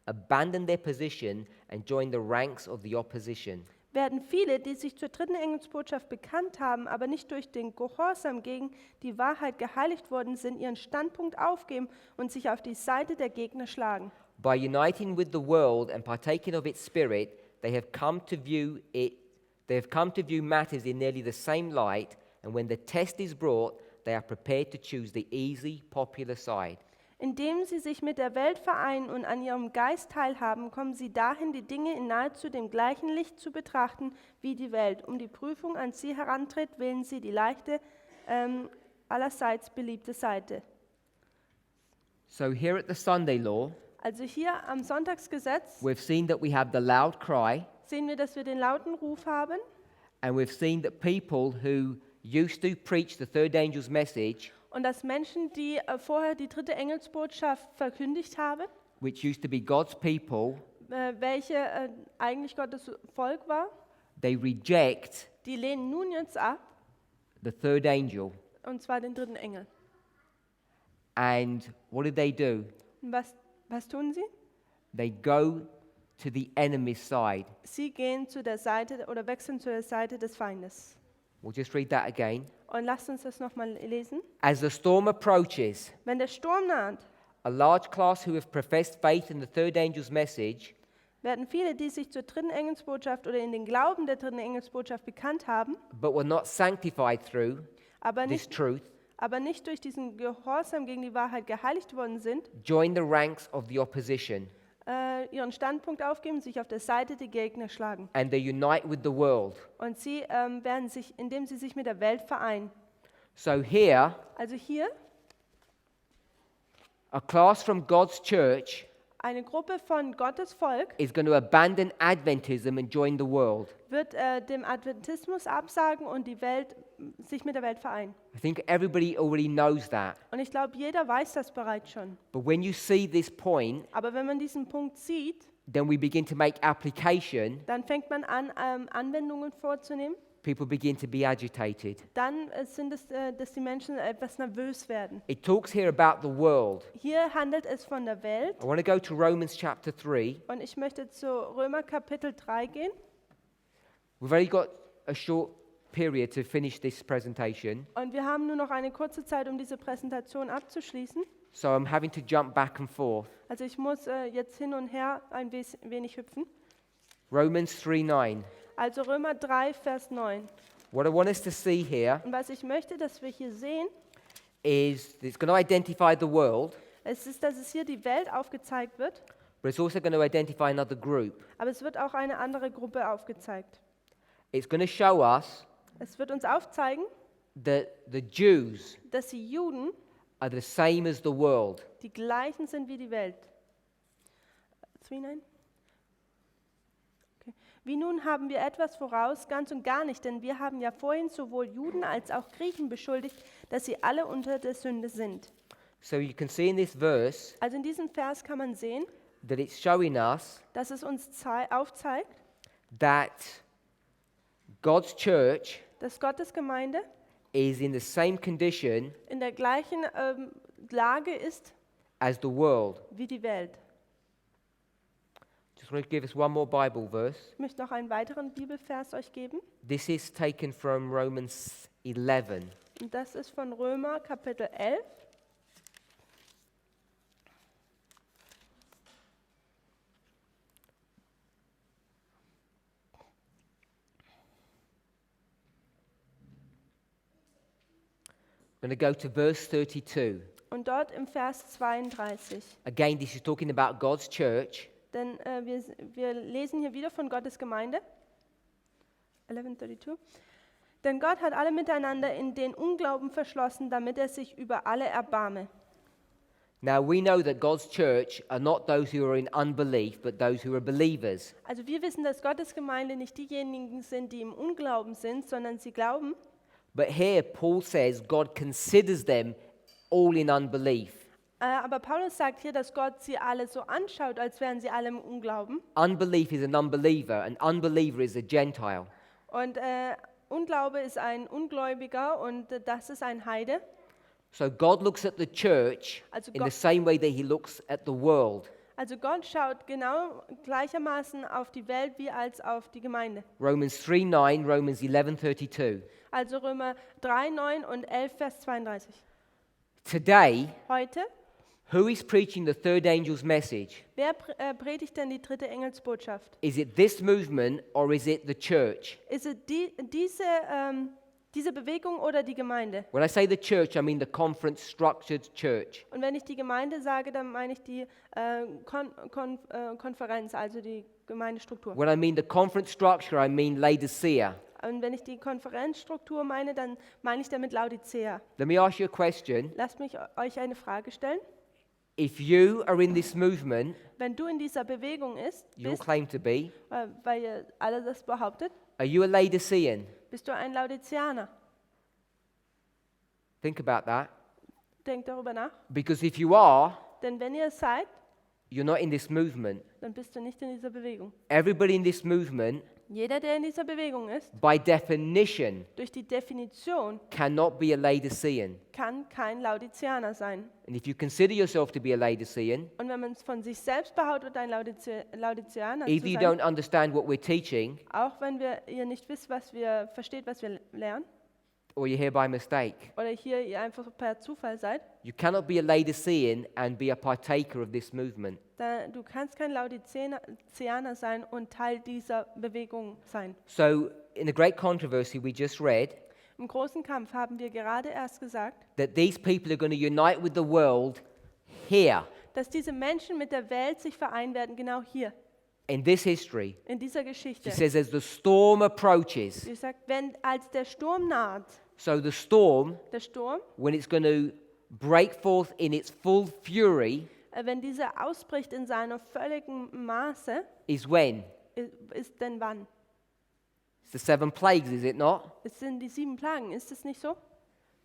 Speaker 1: abandon their position and join the ranks of the opposition.
Speaker 2: werden viele, die sich zur dritten Engelsbotschaft bekannt haben, aber nicht durch den Gehorsam gegen die Wahrheit geheiligt worden sind, ihren Standpunkt aufgeben und sich auf die Seite der Gegner schlagen.
Speaker 1: By uniting with the world and partaking of its spirit, they have come to view matters in nearly the same light, and when the test is brought, they are prepared to choose the easy, popular side.
Speaker 2: Indem sie sich mit der Welt vereinen und an ihrem Geist teilhaben, kommen sie dahin, die Dinge in nahezu dem gleichen Licht zu betrachten wie die Welt. Um die Prüfung an sie herantritt, wählen sie die leichte, allerseits beliebte Seite.
Speaker 1: So here at the Sunday Law,
Speaker 2: Also hier am Sonntagsgesetz
Speaker 1: we've seen that we have the loud cry,
Speaker 2: sehen wir, dass wir den lauten Ruf haben
Speaker 1: and we've seen that people who used to preach the third angel's message,
Speaker 2: und dass Menschen, die vorher die dritte Engelsbotschaft verkündigt haben,
Speaker 1: which used to be God's people,
Speaker 2: welche eigentlich Gottes Volk war,
Speaker 1: they reject
Speaker 2: die lehnen nun jetzt ab,
Speaker 1: the third angel.
Speaker 2: und zwar den dritten Engel.
Speaker 1: And what do?
Speaker 2: Und was tun sie?
Speaker 1: They go to the enemy's side.
Speaker 2: Sie gehen zu der Seite oder wechseln zu der Seite des Feindes.
Speaker 1: We'll just read that again.
Speaker 2: Und lasst uns das nochmal lesen.
Speaker 1: As the storm approaches,
Speaker 2: Wenn der Sturm naht,
Speaker 1: a large class who have professed faith in the third angel's message
Speaker 2: werden viele, die sich zur dritten Engelsbotschaft oder in den Glauben der dritten Engelsbotschaft bekannt haben,
Speaker 1: but were not sanctified through
Speaker 2: aber
Speaker 1: this
Speaker 2: nicht,
Speaker 1: truth,
Speaker 2: durch diesen Gehorsam gegen die Wahrheit geheiligt worden sind,
Speaker 1: join the ranks of the opposition,
Speaker 2: ihren Standpunkt aufgeben, sich auf der Seite der Gegner schlagen.
Speaker 1: and they unite with the world.
Speaker 2: Und sie werden sich, indem sie sich mit der Welt vereinen.
Speaker 1: So here,
Speaker 2: Also hier
Speaker 1: a class from God's church
Speaker 2: eine Gruppe von Gottes Volk
Speaker 1: is going to abandon Adventism and join the world.
Speaker 2: wird dem Adventismus absagen und die Welt, sich mit der Welt vereinen.
Speaker 1: I think everybody already knows that.
Speaker 2: Und ich glaube, jeder weiß das bereits schon.
Speaker 1: But when you see this point,
Speaker 2: Aber wenn man diesen Punkt sieht,
Speaker 1: then we begin to make application.
Speaker 2: dann fängt man an, Anwendungen vorzunehmen.
Speaker 1: People begin to be agitated.
Speaker 2: Dann sind es, dass die Menschen etwas nervös werden.
Speaker 1: It talks here about the world.
Speaker 2: Hier handelt es von der Welt.
Speaker 1: I want to go to Romans chapter 3.
Speaker 2: Und ich möchte zu Römer Kapitel 3 gehen.
Speaker 1: We've only got a short period to finish this presentation,
Speaker 2: Und wir haben nur noch eine kurze Zeit, um diese Präsentation abzuschließen.
Speaker 1: so I'm having to jump back and forth.
Speaker 2: Also ich muss jetzt hin und her ein wenig hüpfen.
Speaker 1: Romans 3:9.
Speaker 2: Also Römer 3, Vers 9.
Speaker 1: What I want us to see here
Speaker 2: Und was ich möchte, dass wir hier sehen,
Speaker 1: is it's going to identify the world,
Speaker 2: ist, dass es hier die Welt aufgezeigt wird,
Speaker 1: but it's also going to identify another group.
Speaker 2: aber es wird auch eine andere Gruppe aufgezeigt.
Speaker 1: It's going to show us
Speaker 2: Es wird uns aufzeigen,
Speaker 1: that the Jews
Speaker 2: dass die Juden
Speaker 1: are the same as the world.
Speaker 2: die gleichen sind wie die Welt. 3,9? Okay. Wie nun haben wir etwas voraus? Ganz und gar nicht, denn wir haben ja vorhin sowohl Juden als auch Griechen beschuldigt, dass sie alle unter der Sünde sind.
Speaker 1: So you can see in this verse
Speaker 2: Also in diesem Vers kann man sehen,
Speaker 1: that it's showing us
Speaker 2: dass es uns aufzeigt,
Speaker 1: that God's church
Speaker 2: dass Gottes Gemeinde
Speaker 1: is in the same condition
Speaker 2: in der gleichen Lage ist
Speaker 1: as the world.
Speaker 2: wie die Welt.
Speaker 1: Just want to give us one more Bible verse.
Speaker 2: Ich möchte noch einen weiteren Bibelvers euch geben.
Speaker 1: This is taken from Romans 11.
Speaker 2: Und das ist von Römer Kapitel 11.
Speaker 1: I'm going to go to verse 32.
Speaker 2: Und dort im Vers 32.
Speaker 1: Again, this is talking about God's church.
Speaker 2: Denn wir lesen hier wieder von Gottes Gemeinde. 11:32. Denn Gott hat alle miteinander in den Unglauben verschlossen, damit er sich über alle erbarme.
Speaker 1: Now we know that God's church are not those who are in unbelief, but those who are believers.
Speaker 2: Also wir wissen, dass Gottes Gemeinde nicht diejenigen sind, die im Unglauben sind, sondern sie glauben.
Speaker 1: But here Paul says God considers them all in unbelief.
Speaker 2: Aber Paulus sagt hier, dass Gott sie alle so anschaut, als wären sie alle im Unglauben.
Speaker 1: Unbelief is an unbeliever. An unbeliever is a Gentile.
Speaker 2: Und Unglaube ist ein Ungläubiger und das ist ein Heide.
Speaker 1: So God looks at the church
Speaker 2: Also
Speaker 1: in
Speaker 2: Gott-
Speaker 1: the same way that he looks at the world.
Speaker 2: Also Gott schaut genau gleichermaßen auf die Welt wie als auf die Gemeinde.
Speaker 1: Romans 3:9, Romans 11:32.
Speaker 2: Also Römer 3, 9 und 11, Vers 32.
Speaker 1: Today,
Speaker 2: Heute,
Speaker 1: who is preaching the third angel's message?
Speaker 2: wer predigt denn die dritte Engelsbotschaft?
Speaker 1: Is it this movement or is it the church?
Speaker 2: Ist es diese Bewegung oder die Gemeinde?
Speaker 1: When I say the church, I mean the conference structured church.
Speaker 2: Und wenn ich die Gemeinde sage, dann meine ich die Konferenz, also die Gemeindestruktur.
Speaker 1: When I mean the conference structure, I mean Laodicea.
Speaker 2: Und wenn ich die Konferenzstruktur meine, dann meine ich damit Laodicea.
Speaker 1: Let me ask you a question.
Speaker 2: Lasst mich euch eine Frage stellen.
Speaker 1: If you are in this movement,
Speaker 2: Wenn du in dieser Bewegung
Speaker 1: you all
Speaker 2: bist,
Speaker 1: claim to be,
Speaker 2: weil ihr alle das behauptet,
Speaker 1: are you a Laodicean?
Speaker 2: bist du ein Laodiceaner.
Speaker 1: Think about that.
Speaker 2: Denkt darüber nach.
Speaker 1: Because if you are,
Speaker 2: Denn wenn ihr es seid,
Speaker 1: you're not in this movement.
Speaker 2: dann bist du nicht in dieser Bewegung.
Speaker 1: Everybody in this movement,
Speaker 2: Jeder, der in dieser Bewegung ist,
Speaker 1: by definition,
Speaker 2: durch die Definition
Speaker 1: cannot be a Laodicean.
Speaker 2: kann kein Laodiceaner sein.
Speaker 1: And if you consider yourself to be a Laodicean,
Speaker 2: Und wenn man es von sich selbst behauptet, ein Laodiceaner
Speaker 1: either
Speaker 2: zu
Speaker 1: you
Speaker 2: sein,
Speaker 1: don't understand what we're teaching,
Speaker 2: auch wenn ihr nicht wisst, versteht, was wir lernen,
Speaker 1: or you're here by mistake.
Speaker 2: oder hier ihr einfach per Zufall seid,
Speaker 1: You cannot be a Laodicean and be a partaker of this movement.
Speaker 2: du kannst kein Laodiceaner sein und Teil dieser Bewegung sein.
Speaker 1: So, in the great controversy we just read,
Speaker 2: Im großen Kampf haben wir gerade erst gesagt,
Speaker 1: that these people are going to unite with the world here,
Speaker 2: dass diese Menschen mit der Welt sich vereinen werden, genau hier,
Speaker 1: in this history.
Speaker 2: in dieser
Speaker 1: She
Speaker 2: Geschichte.
Speaker 1: says as the storm approaches,
Speaker 2: Sie sagt, als der Sturm naht,
Speaker 1: so the storm,
Speaker 2: der Sturm,
Speaker 1: when it's going to break forth in its full fury,
Speaker 2: wenn dieser ausbricht in seiner völligen Maße,
Speaker 1: is when?
Speaker 2: ist denn wann?
Speaker 1: It's the 7 plagues, is it not?
Speaker 2: Es sind die 7 Plagen, ist es nicht so?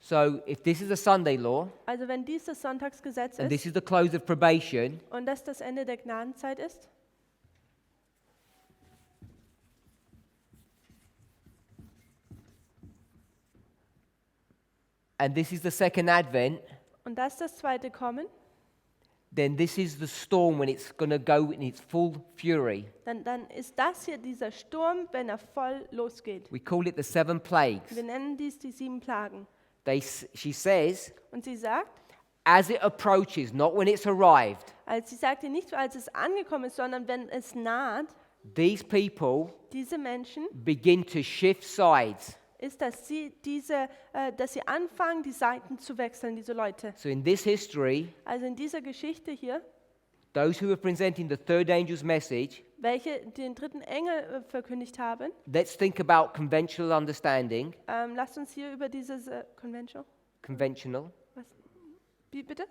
Speaker 1: So if this is a Sunday law,
Speaker 2: Also wenn dies das Sonntagsgesetz
Speaker 1: and this
Speaker 2: ist
Speaker 1: is the close of probation,
Speaker 2: und das das Ende der Gnadenzeit ist,
Speaker 1: and this is the second advent,
Speaker 2: und das das zweite Kommen,
Speaker 1: then this is the storm when it's going to go in its full fury.
Speaker 2: dann ist das hier dieser Sturm, wenn er voll losgeht.
Speaker 1: We call it the 7 plagues.
Speaker 2: Wir nennen dies die 7 Plagen.
Speaker 1: She says,
Speaker 2: Und sie sagt,
Speaker 1: as it approaches, not when it's arrived,
Speaker 2: sie sagte nicht, als es angekommen ist, sondern wenn es naht,
Speaker 1: these people
Speaker 2: diese Menschen,
Speaker 1: begin to shift sides.
Speaker 2: ist, dass sie anfangen, die Seiten zu wechseln, diese Leute.
Speaker 1: So in this history,
Speaker 2: Also in dieser Geschichte hier,
Speaker 1: those who are presenting the third angel's message,
Speaker 2: welche den dritten Engel verkündigt haben,
Speaker 1: let's think about conventional understanding.
Speaker 2: lasst uns hier über dieses
Speaker 1: Conventional.
Speaker 2: was, wie bitte?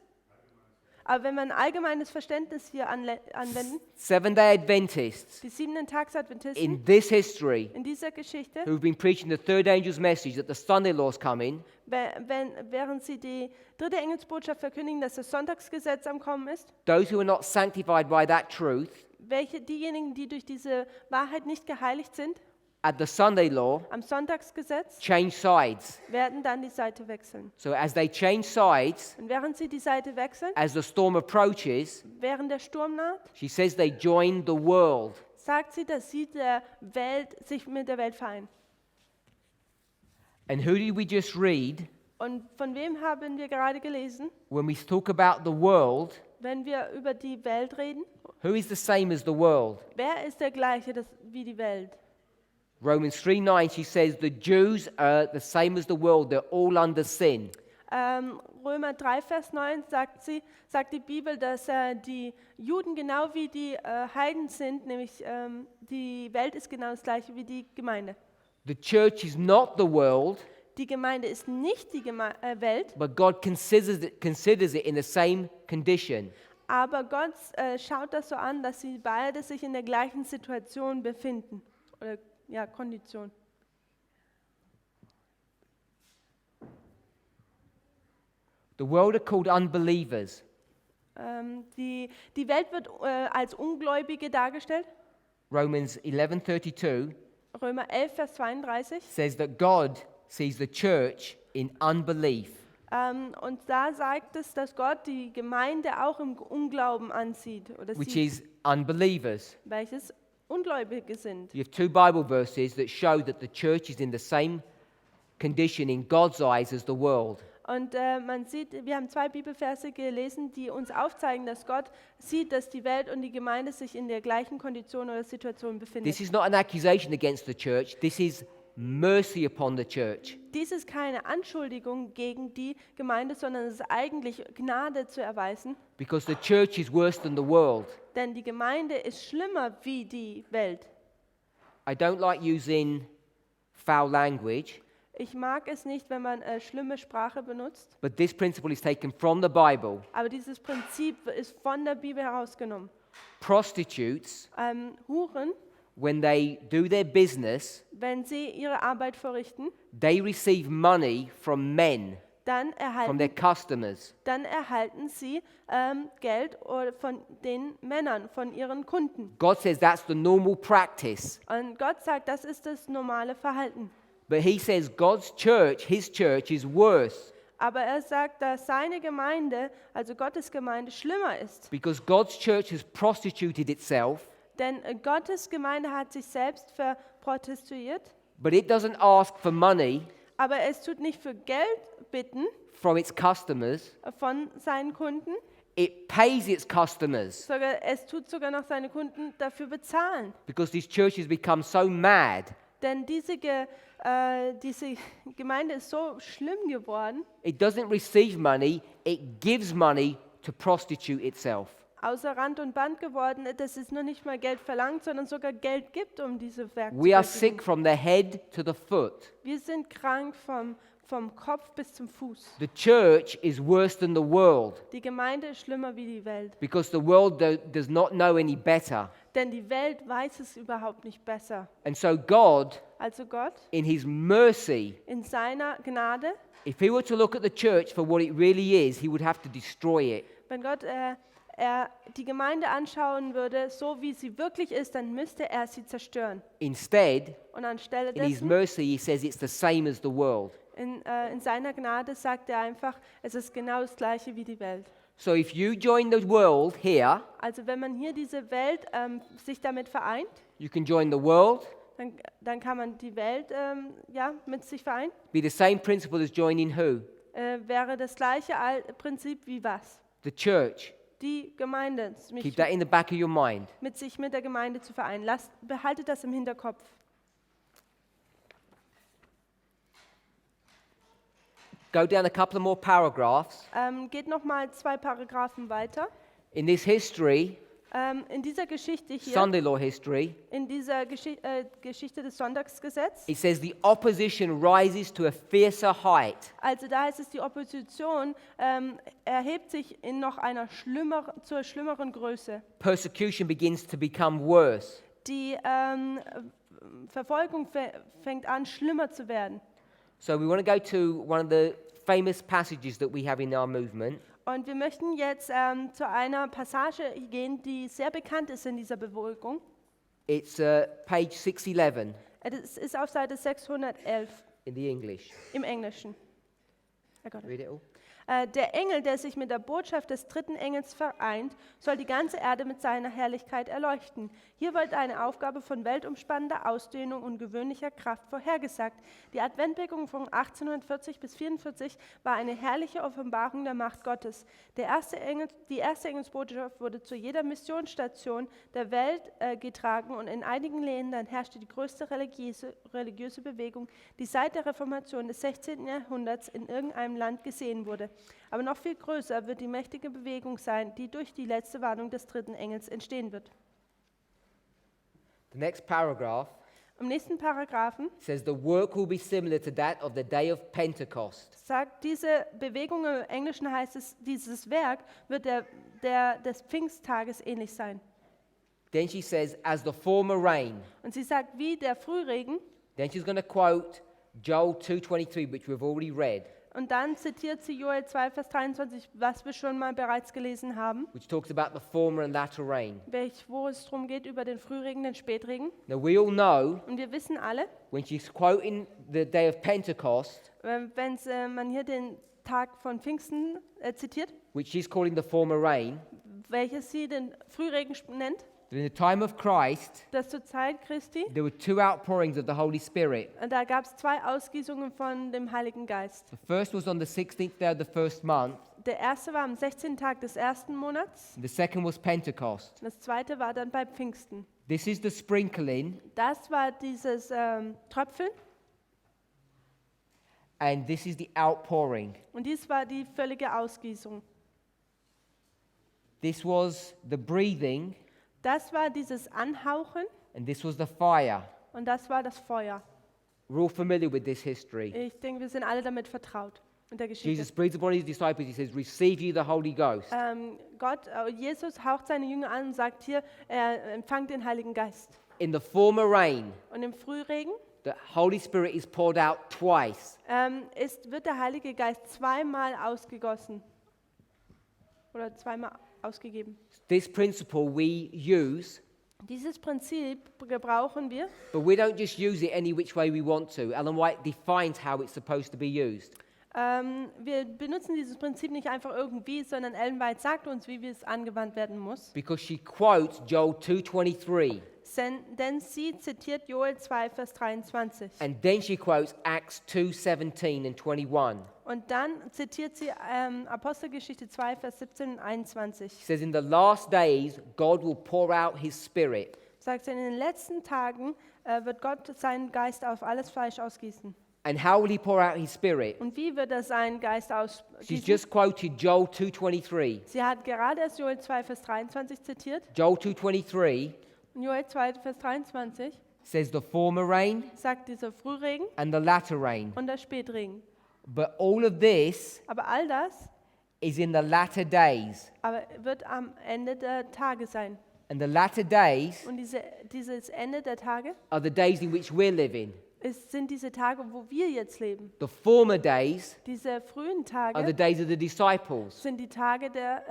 Speaker 2: Aber wenn wir ein allgemeines Verständnis hier anwenden,
Speaker 1: Seventh-day Adventists
Speaker 2: die 7-Tags-Adventisten
Speaker 1: in this history
Speaker 2: in dieser Geschichte,
Speaker 1: who've been preaching the third angel's message that the Sunday laws come in,
Speaker 2: während sie die dritte Engelsbotschaft verkündigen, dass das Sonntagsgesetz am Kommen ist,
Speaker 1: those who are not sanctified by that truth,
Speaker 2: diejenigen, die durch diese Wahrheit nicht geheiligt sind,
Speaker 1: at the Sunday law
Speaker 2: am Sonntagsgesetz
Speaker 1: change sides.
Speaker 2: werden dann die Seite wechseln.
Speaker 1: So as they change sides,
Speaker 2: Und während sie die Seite wechseln,
Speaker 1: as the storm approaches,
Speaker 2: während der Sturm naht,
Speaker 1: she says they join the world.
Speaker 2: sagt sie, dass sie sich mit der Welt vereinen.
Speaker 1: And who did we just read
Speaker 2: Und von wem haben wir gerade gelesen?
Speaker 1: when we talk about the world?
Speaker 2: Wenn wir über die Welt reden,
Speaker 1: Who is the same as the world?
Speaker 2: wer ist der gleiche wie die Welt?
Speaker 1: Romans 3:9, she says the Jews are the same as the world. They're all under sin.
Speaker 2: Römer 3, Vers 9 sagt die Bibel, dass die Juden genau wie die Heiden sind, nämlich die Welt ist genau das gleiche wie die Gemeinde.
Speaker 1: The church is not the world,
Speaker 2: Die Gemeinde ist nicht die Welt,
Speaker 1: but God considers it in the same condition.
Speaker 2: aber Gott schaut das so an, dass sie beide sich in der gleichen Situation befinden. Oder ja, Kondition.
Speaker 1: The world are called unbelievers.
Speaker 2: Die Welt wird als Ungläubige dargestellt.
Speaker 1: Romans 11:32
Speaker 2: Römer 11, Vers 32.
Speaker 1: says that God sees the church in unbelief.
Speaker 2: Und da sagt es, dass Gott die Gemeinde auch im Unglauben ansieht oder
Speaker 1: Which
Speaker 2: sieht,
Speaker 1: is unbelievers.
Speaker 2: welches Ungläubige sind.
Speaker 1: You have two Bible verses that show that the church is in the same condition in God's eyes as the world.
Speaker 2: Und man sieht, wir haben 2 Bibelverse gelesen, die uns aufzeigen, dass Gott sieht, dass die Welt und die Gemeinde sich in der gleichen Kondition oder Situation befinden.
Speaker 1: This is not an accusation against the church. This is mercy upon the church.
Speaker 2: Dies ist keine Anschuldigung gegen die Gemeinde, sondern es ist eigentlich Gnade zu erweisen,
Speaker 1: Because the church is worse than the world.
Speaker 2: denn die Gemeinde ist schlimmer wie die Welt.
Speaker 1: I don't like using foul language,
Speaker 2: Ich mag es nicht, wenn man schlimme Sprache benutzt,
Speaker 1: but this principle is taken from the Bible.
Speaker 2: aber dieses Prinzip ist von der Bibel herausgenommen.
Speaker 1: Prostitutes,
Speaker 2: Huren,
Speaker 1: when they do their business,
Speaker 2: wenn sie ihre Arbeit verrichten,
Speaker 1: they receive money from men,
Speaker 2: dann
Speaker 1: from their
Speaker 2: erhalten,
Speaker 1: customers.
Speaker 2: dann erhalten sie Geld von den Männern, von ihren Kunden.
Speaker 1: God says that's the normal practice.
Speaker 2: Und Gott sagt, das ist das normale Verhalten.
Speaker 1: But he says God's church, his church, is worse
Speaker 2: Aber er sagt, dass seine Gemeinde, also Gottes Gemeinde, schlimmer ist.
Speaker 1: because God's church has prostituted itself,
Speaker 2: Denn Gottes Gemeinde hat sich selbst verprostituiert,
Speaker 1: but it doesn't ask for money
Speaker 2: aber es tut nicht für Geld bitten
Speaker 1: from its customers.
Speaker 2: von seinen Kunden,
Speaker 1: It pays its customers
Speaker 2: sogar, es tut sogar noch seine Kunden dafür bezahlen.
Speaker 1: because these churches become so mad.
Speaker 2: Denn diese Gemeinde ist so schlimm geworden,
Speaker 1: It doesn't receive money, it gives money to prostitute itself.
Speaker 2: außer Rand und Band geworden, dass es nur nicht mal Geld verlangt, sondern sogar Geld gibt, um diese Werke zu
Speaker 1: We are
Speaker 2: verrichten.
Speaker 1: sick from the head to the foot.
Speaker 2: Wir sind krank vom Kopf bis zum Fuß.
Speaker 1: The church is worse than the world
Speaker 2: Die Gemeinde ist schlimmer wie die Welt.
Speaker 1: because the world does not know any better.
Speaker 2: Denn die Welt weiß es überhaupt nicht besser.
Speaker 1: And so God,
Speaker 2: Also Gott,
Speaker 1: in his mercy,
Speaker 2: in seiner Gnade,
Speaker 1: if he were to look at the church for what it really is, he would have to destroy it.
Speaker 2: wenn Gott er die Gemeinde anschauen würde, so wie sie wirklich ist, dann müsste er sie zerstören.
Speaker 1: Instead,
Speaker 2: Und anstelle
Speaker 1: in his
Speaker 2: dessen,
Speaker 1: mercy, he says it's the same as the world.
Speaker 2: in seiner Gnade sagt er einfach, es ist genau das Gleiche wie die Welt.
Speaker 1: So if you join the world here,
Speaker 2: Also wenn man hier diese Welt sich damit vereint,
Speaker 1: you can join the world,
Speaker 2: dann kann man die Welt mit sich vereinen.
Speaker 1: be the same principle as joining who?
Speaker 2: Wäre das gleiche Prinzip wie was?
Speaker 1: The church.
Speaker 2: Die Gemeinde,
Speaker 1: Keep that in the back of your mind.
Speaker 2: sich mit der Gemeinde zu vereinen. Behaltet das im Hinterkopf.
Speaker 1: Go down a couple of more paragraphs.
Speaker 2: Geht nochmal 2 Paragraphen weiter.
Speaker 1: In this history,
Speaker 2: In dieser Geschichte hier,
Speaker 1: Sunday law history,
Speaker 2: in dieser Geschichte des Sonntagsgesetzes,
Speaker 1: it says the opposition rises to a fiercer height.
Speaker 2: also da heißt es, die Opposition erhebt sich in noch einer zur schlimmeren Größe.
Speaker 1: Persecution begins to become worse.
Speaker 2: Die Verfolgung fängt an, schlimmer zu werden.
Speaker 1: So we want to go to one of the famous passages that we have in our movement.
Speaker 2: Und wir möchten jetzt zu einer Passage gehen, die sehr bekannt ist in dieser Bewegung.
Speaker 1: It's page 611.
Speaker 2: Es ist auf Seite 611
Speaker 1: in the English.
Speaker 2: im Englischen. I got it.
Speaker 1: Read it all.
Speaker 2: Der Engel, der sich mit der Botschaft des dritten Engels vereint, soll die ganze Erde mit seiner Herrlichkeit erleuchten. Hier wird eine Aufgabe von weltumspannender Ausdehnung und gewöhnlicher Kraft vorhergesagt. Die Adventwirkung von 1840 bis 1844 war eine herrliche Offenbarung der Macht Gottes. Die erste Engelsbotschaft wurde zu jeder Missionsstation der Welt getragen und in einigen Ländern herrschte die größte religiöse Bewegung, die seit der Reformation des 16. Jahrhunderts in irgendeinem Land gesehen wurde. Aber noch viel größer wird die mächtige Bewegung sein, die durch die letzte Warnung des dritten Engels entstehen wird.
Speaker 1: The next paragraph
Speaker 2: Im nächsten Paragraphen
Speaker 1: says the work will be similar to that of the day of Pentecost.
Speaker 2: sagt diese Bewegung, im Englischen heißt es, dieses Werk wird des Pfingsttages ähnlich sein.
Speaker 1: Then she says, as the former rain.
Speaker 2: Und sie sagt, wie der Frühregen.
Speaker 1: Then she's going to quote Joel 2:23, which we've already read,
Speaker 2: Und dann zitiert sie Joel 2, Vers 23, was wir schon mal bereits gelesen haben,
Speaker 1: which talks about the former and latter rain.
Speaker 2: wo es darum geht, über den Frühregen, den Spätregen.
Speaker 1: Now we all know
Speaker 2: Und wir wissen alle,
Speaker 1: when she's quoting the day of Pentecost,
Speaker 2: wenn man hier den Tag von Pfingsten zitiert,
Speaker 1: which she's calling the former rain,
Speaker 2: welches sie den Frühregen nennt,
Speaker 1: that in the time of Christ,
Speaker 2: dass zur Zeit Christi,
Speaker 1: there were two outpourings of the Holy Spirit.
Speaker 2: da gab es 2 Ausgießungen von dem Heiligen Geist.
Speaker 1: The first was on the 16th day of the first month,
Speaker 2: Der erste war am 16. Tag des ersten Monats,
Speaker 1: and the second was Pentecost.
Speaker 2: das zweite war dann bei Pfingsten.
Speaker 1: This is the sprinkling,
Speaker 2: Das war dieses Tröpfeln
Speaker 1: and this is the outpouring.
Speaker 2: und dies war die völlige Ausgießung.
Speaker 1: This was the breathing,
Speaker 2: Das war dieses Anhauchen
Speaker 1: and this was the fire.
Speaker 2: und das war das Feuer.
Speaker 1: We're all familiar with this history.
Speaker 2: Ich denke, wir sind alle damit vertraut mit der Geschichte.
Speaker 1: Jesus breathes upon his disciples. He says, receive you the Holy Ghost.
Speaker 2: Jesus haucht seine Jünger an und sagt hier, empfangt den Heiligen Geist.
Speaker 1: In the former rain,
Speaker 2: Und im Frühregen
Speaker 1: the Holy Spirit is poured out twice.
Speaker 2: wird der Heilige Geist 2-mal ausgegossen oder 2-mal ausgegeben.
Speaker 1: This principle we use,
Speaker 2: Dieses Prinzip gebrauchen wir,
Speaker 1: but we don't just use it any which way we want to. Ellen White defines how it's supposed to be used.
Speaker 2: wir benutzen dieses Prinzip nicht einfach irgendwie, sondern Ellen White sagt uns, wie es angewandt werden muss.
Speaker 1: Because she quotes Joel 2:23,
Speaker 2: Denn sie zitiert Joel 2, Vers 23.
Speaker 1: and then she quotes Acts 2:17 and 21.
Speaker 2: Und dann zitiert sie Apostelgeschichte 2, Vers 17 und 21.
Speaker 1: She says, in the last days, God will pour out his spirit.
Speaker 2: Sagt sie, in den letzten Tagen wird Gott seinen Geist auf alles Fleisch ausgießen.
Speaker 1: And how will he pour out his spirit?
Speaker 2: Und wie wird er seinen Geist
Speaker 1: She's
Speaker 2: ausgießen?
Speaker 1: just quoted Joel 2:23.
Speaker 2: Sie hat gerade erst Joel 2, Vers 23 zitiert.
Speaker 1: Joel 2:23
Speaker 2: Und Joel 2, Vers 23
Speaker 1: says the former rain
Speaker 2: sagt dieser Frühregen
Speaker 1: and the latter rain.
Speaker 2: und der Spätregen.
Speaker 1: But all of this
Speaker 2: Aber all das
Speaker 1: is in the latter days.
Speaker 2: wird am Ende der Tage sein.
Speaker 1: And the latter days
Speaker 2: Und dieses Ende der Tage
Speaker 1: are the days in which we're living.
Speaker 2: sind diese Tage, wo wir jetzt leben.
Speaker 1: The former days
Speaker 2: Diese frühen
Speaker 1: are the
Speaker 2: Tage
Speaker 1: days of the disciples.
Speaker 2: sind die Tage der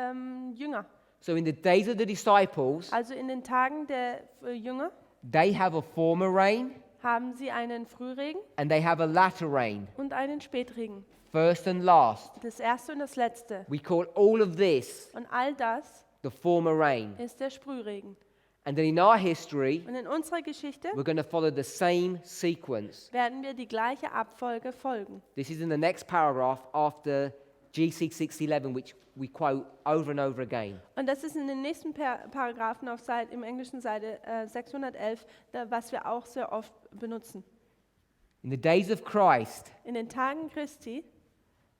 Speaker 2: Jünger.
Speaker 1: So in the days of the disciples,
Speaker 2: Also in den Tagen der Jünger
Speaker 1: they have a former rain
Speaker 2: haben sie einen Frühregen
Speaker 1: and they have a latter rain,
Speaker 2: und einen Spätregen.
Speaker 1: first and last.
Speaker 2: Das erste und das letzte.
Speaker 1: We call all of this
Speaker 2: Und all das
Speaker 1: the former rain.
Speaker 2: ist der Sprühregen.
Speaker 1: And then in our history,
Speaker 2: Und in unserer Geschichte
Speaker 1: we're going to follow the same sequence.
Speaker 2: werden wir die gleiche Abfolge folgen.
Speaker 1: This is in the next paragraph after GC 611, which we quote over and over again.
Speaker 2: Und das ist in den nächsten Paragraphen auf im englischen Seite 611, was wir auch sehr oft benutzen.
Speaker 1: In the days of Christ,
Speaker 2: In den Tagen Christi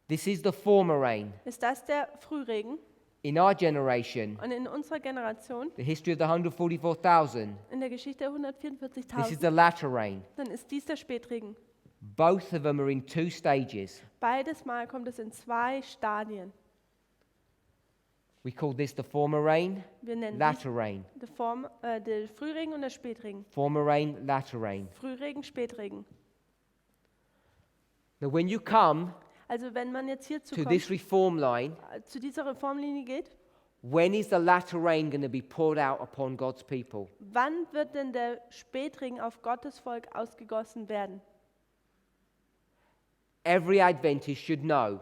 Speaker 1: this is the former rain.
Speaker 2: ist das der Frühregen.
Speaker 1: In our generation,
Speaker 2: Und in unserer Generation,
Speaker 1: the history of the 144,000,
Speaker 2: in der Geschichte der
Speaker 1: this is
Speaker 2: 144.000,
Speaker 1: the latter rain.
Speaker 2: dann ist dies der Spätregen.
Speaker 1: Both of them are in 2 stages.
Speaker 2: Beides Mal kommt es in 2 Stadien.
Speaker 1: We call this the former rain,
Speaker 2: Wir nennen
Speaker 1: latter rain.
Speaker 2: dies der Frühregen und der Spätregen.
Speaker 1: Former rain, latter rain.
Speaker 2: Frühregen, Spätregen.
Speaker 1: Now, when you come
Speaker 2: Also wenn man jetzt hierzu
Speaker 1: to
Speaker 2: kommt,
Speaker 1: this reform line,
Speaker 2: zu dieser Reformlinie geht,
Speaker 1: When is the latter rain going to be poured out upon God's people?
Speaker 2: Wann wird denn der Spätregen auf Gottes Volk ausgegossen werden?
Speaker 1: Every Adventist should know,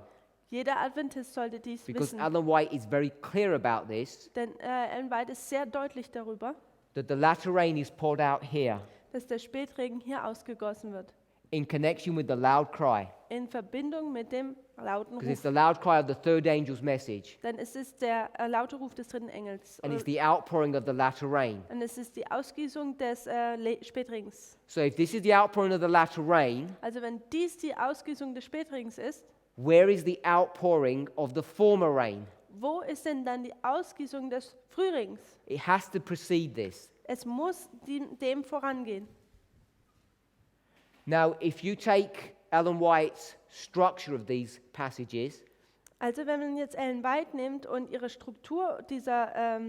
Speaker 2: Jeder Adventist sollte dies
Speaker 1: because
Speaker 2: wissen,
Speaker 1: Ellen White is very clear about this,
Speaker 2: denn Ellen White ist sehr deutlich darüber,
Speaker 1: that the latter rain is poured out here
Speaker 2: dass der Spätregen hier ausgegossen wird,
Speaker 1: in connection with the loud cry,
Speaker 2: in Verbindung mit dem lauten
Speaker 1: because it's
Speaker 2: Ruf.
Speaker 1: the loud cry of the third angel's message,
Speaker 2: Denn es ist der laute Ruf des dritten Engels.
Speaker 1: and it's the outpouring of the latter rain.
Speaker 2: Und es ist die Ausgießung des Spätregens.
Speaker 1: So if this is the outpouring of the latter rain,
Speaker 2: Also wenn dies die Ausgießung des Spätregens ist,
Speaker 1: where is the outpouring of the former rain?
Speaker 2: wo ist denn dann die Ausgießung des Frühregens?
Speaker 1: It has to precede this.
Speaker 2: Es muss dem vorangehen.
Speaker 1: Now, if you take Ellen White's structure of these passages,
Speaker 2: Also wenn man jetzt Ellen White nimmt und ihre Struktur dieser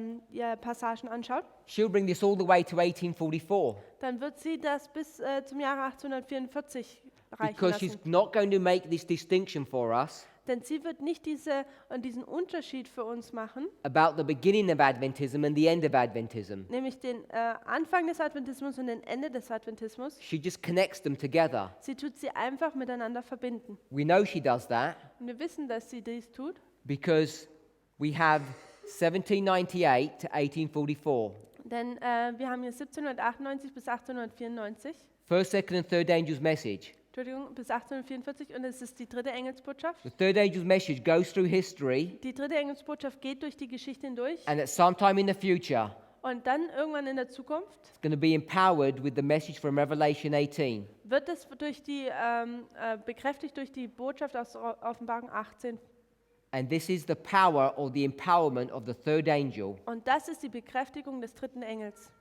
Speaker 2: Passagen anschaut,
Speaker 1: she'll bring this all the way to 1844,
Speaker 2: dann wird sie das bis zum Jahre 1844 reichen
Speaker 1: because she's
Speaker 2: lassen.
Speaker 1: not going to make this distinction for us
Speaker 2: Denn sie wird nicht diesen Unterschied für uns machen,
Speaker 1: about the beginning of Adventism and the end of Adventism.
Speaker 2: nämlich den Anfang des Adventismus und den Ende des Adventismus.
Speaker 1: She just connects them together.
Speaker 2: Sie tut sie einfach miteinander verbinden.
Speaker 1: We know she does that
Speaker 2: Und wir wissen, dass sie dies tut,
Speaker 1: because we have 1798 to 1844,
Speaker 2: denn wir haben hier 1798 bis 1894,
Speaker 1: first, second, and third angel's message.
Speaker 2: Entschuldigung, bis 1844 und es ist die dritte Engelsbotschaft.
Speaker 1: The third angel's message goes through history,
Speaker 2: Die dritte Engelsbotschaft geht durch die Geschichte hindurch
Speaker 1: and at some time in the future,
Speaker 2: und dann irgendwann in der Zukunft
Speaker 1: it's going to be empowered with the message from Revelation 18.
Speaker 2: wird es bekräftigt durch die Botschaft aus Offenbarung 18.
Speaker 1: And this is the power or the empowerment of the third angel.
Speaker 2: Und das ist die Bekräftigung des dritten Engels.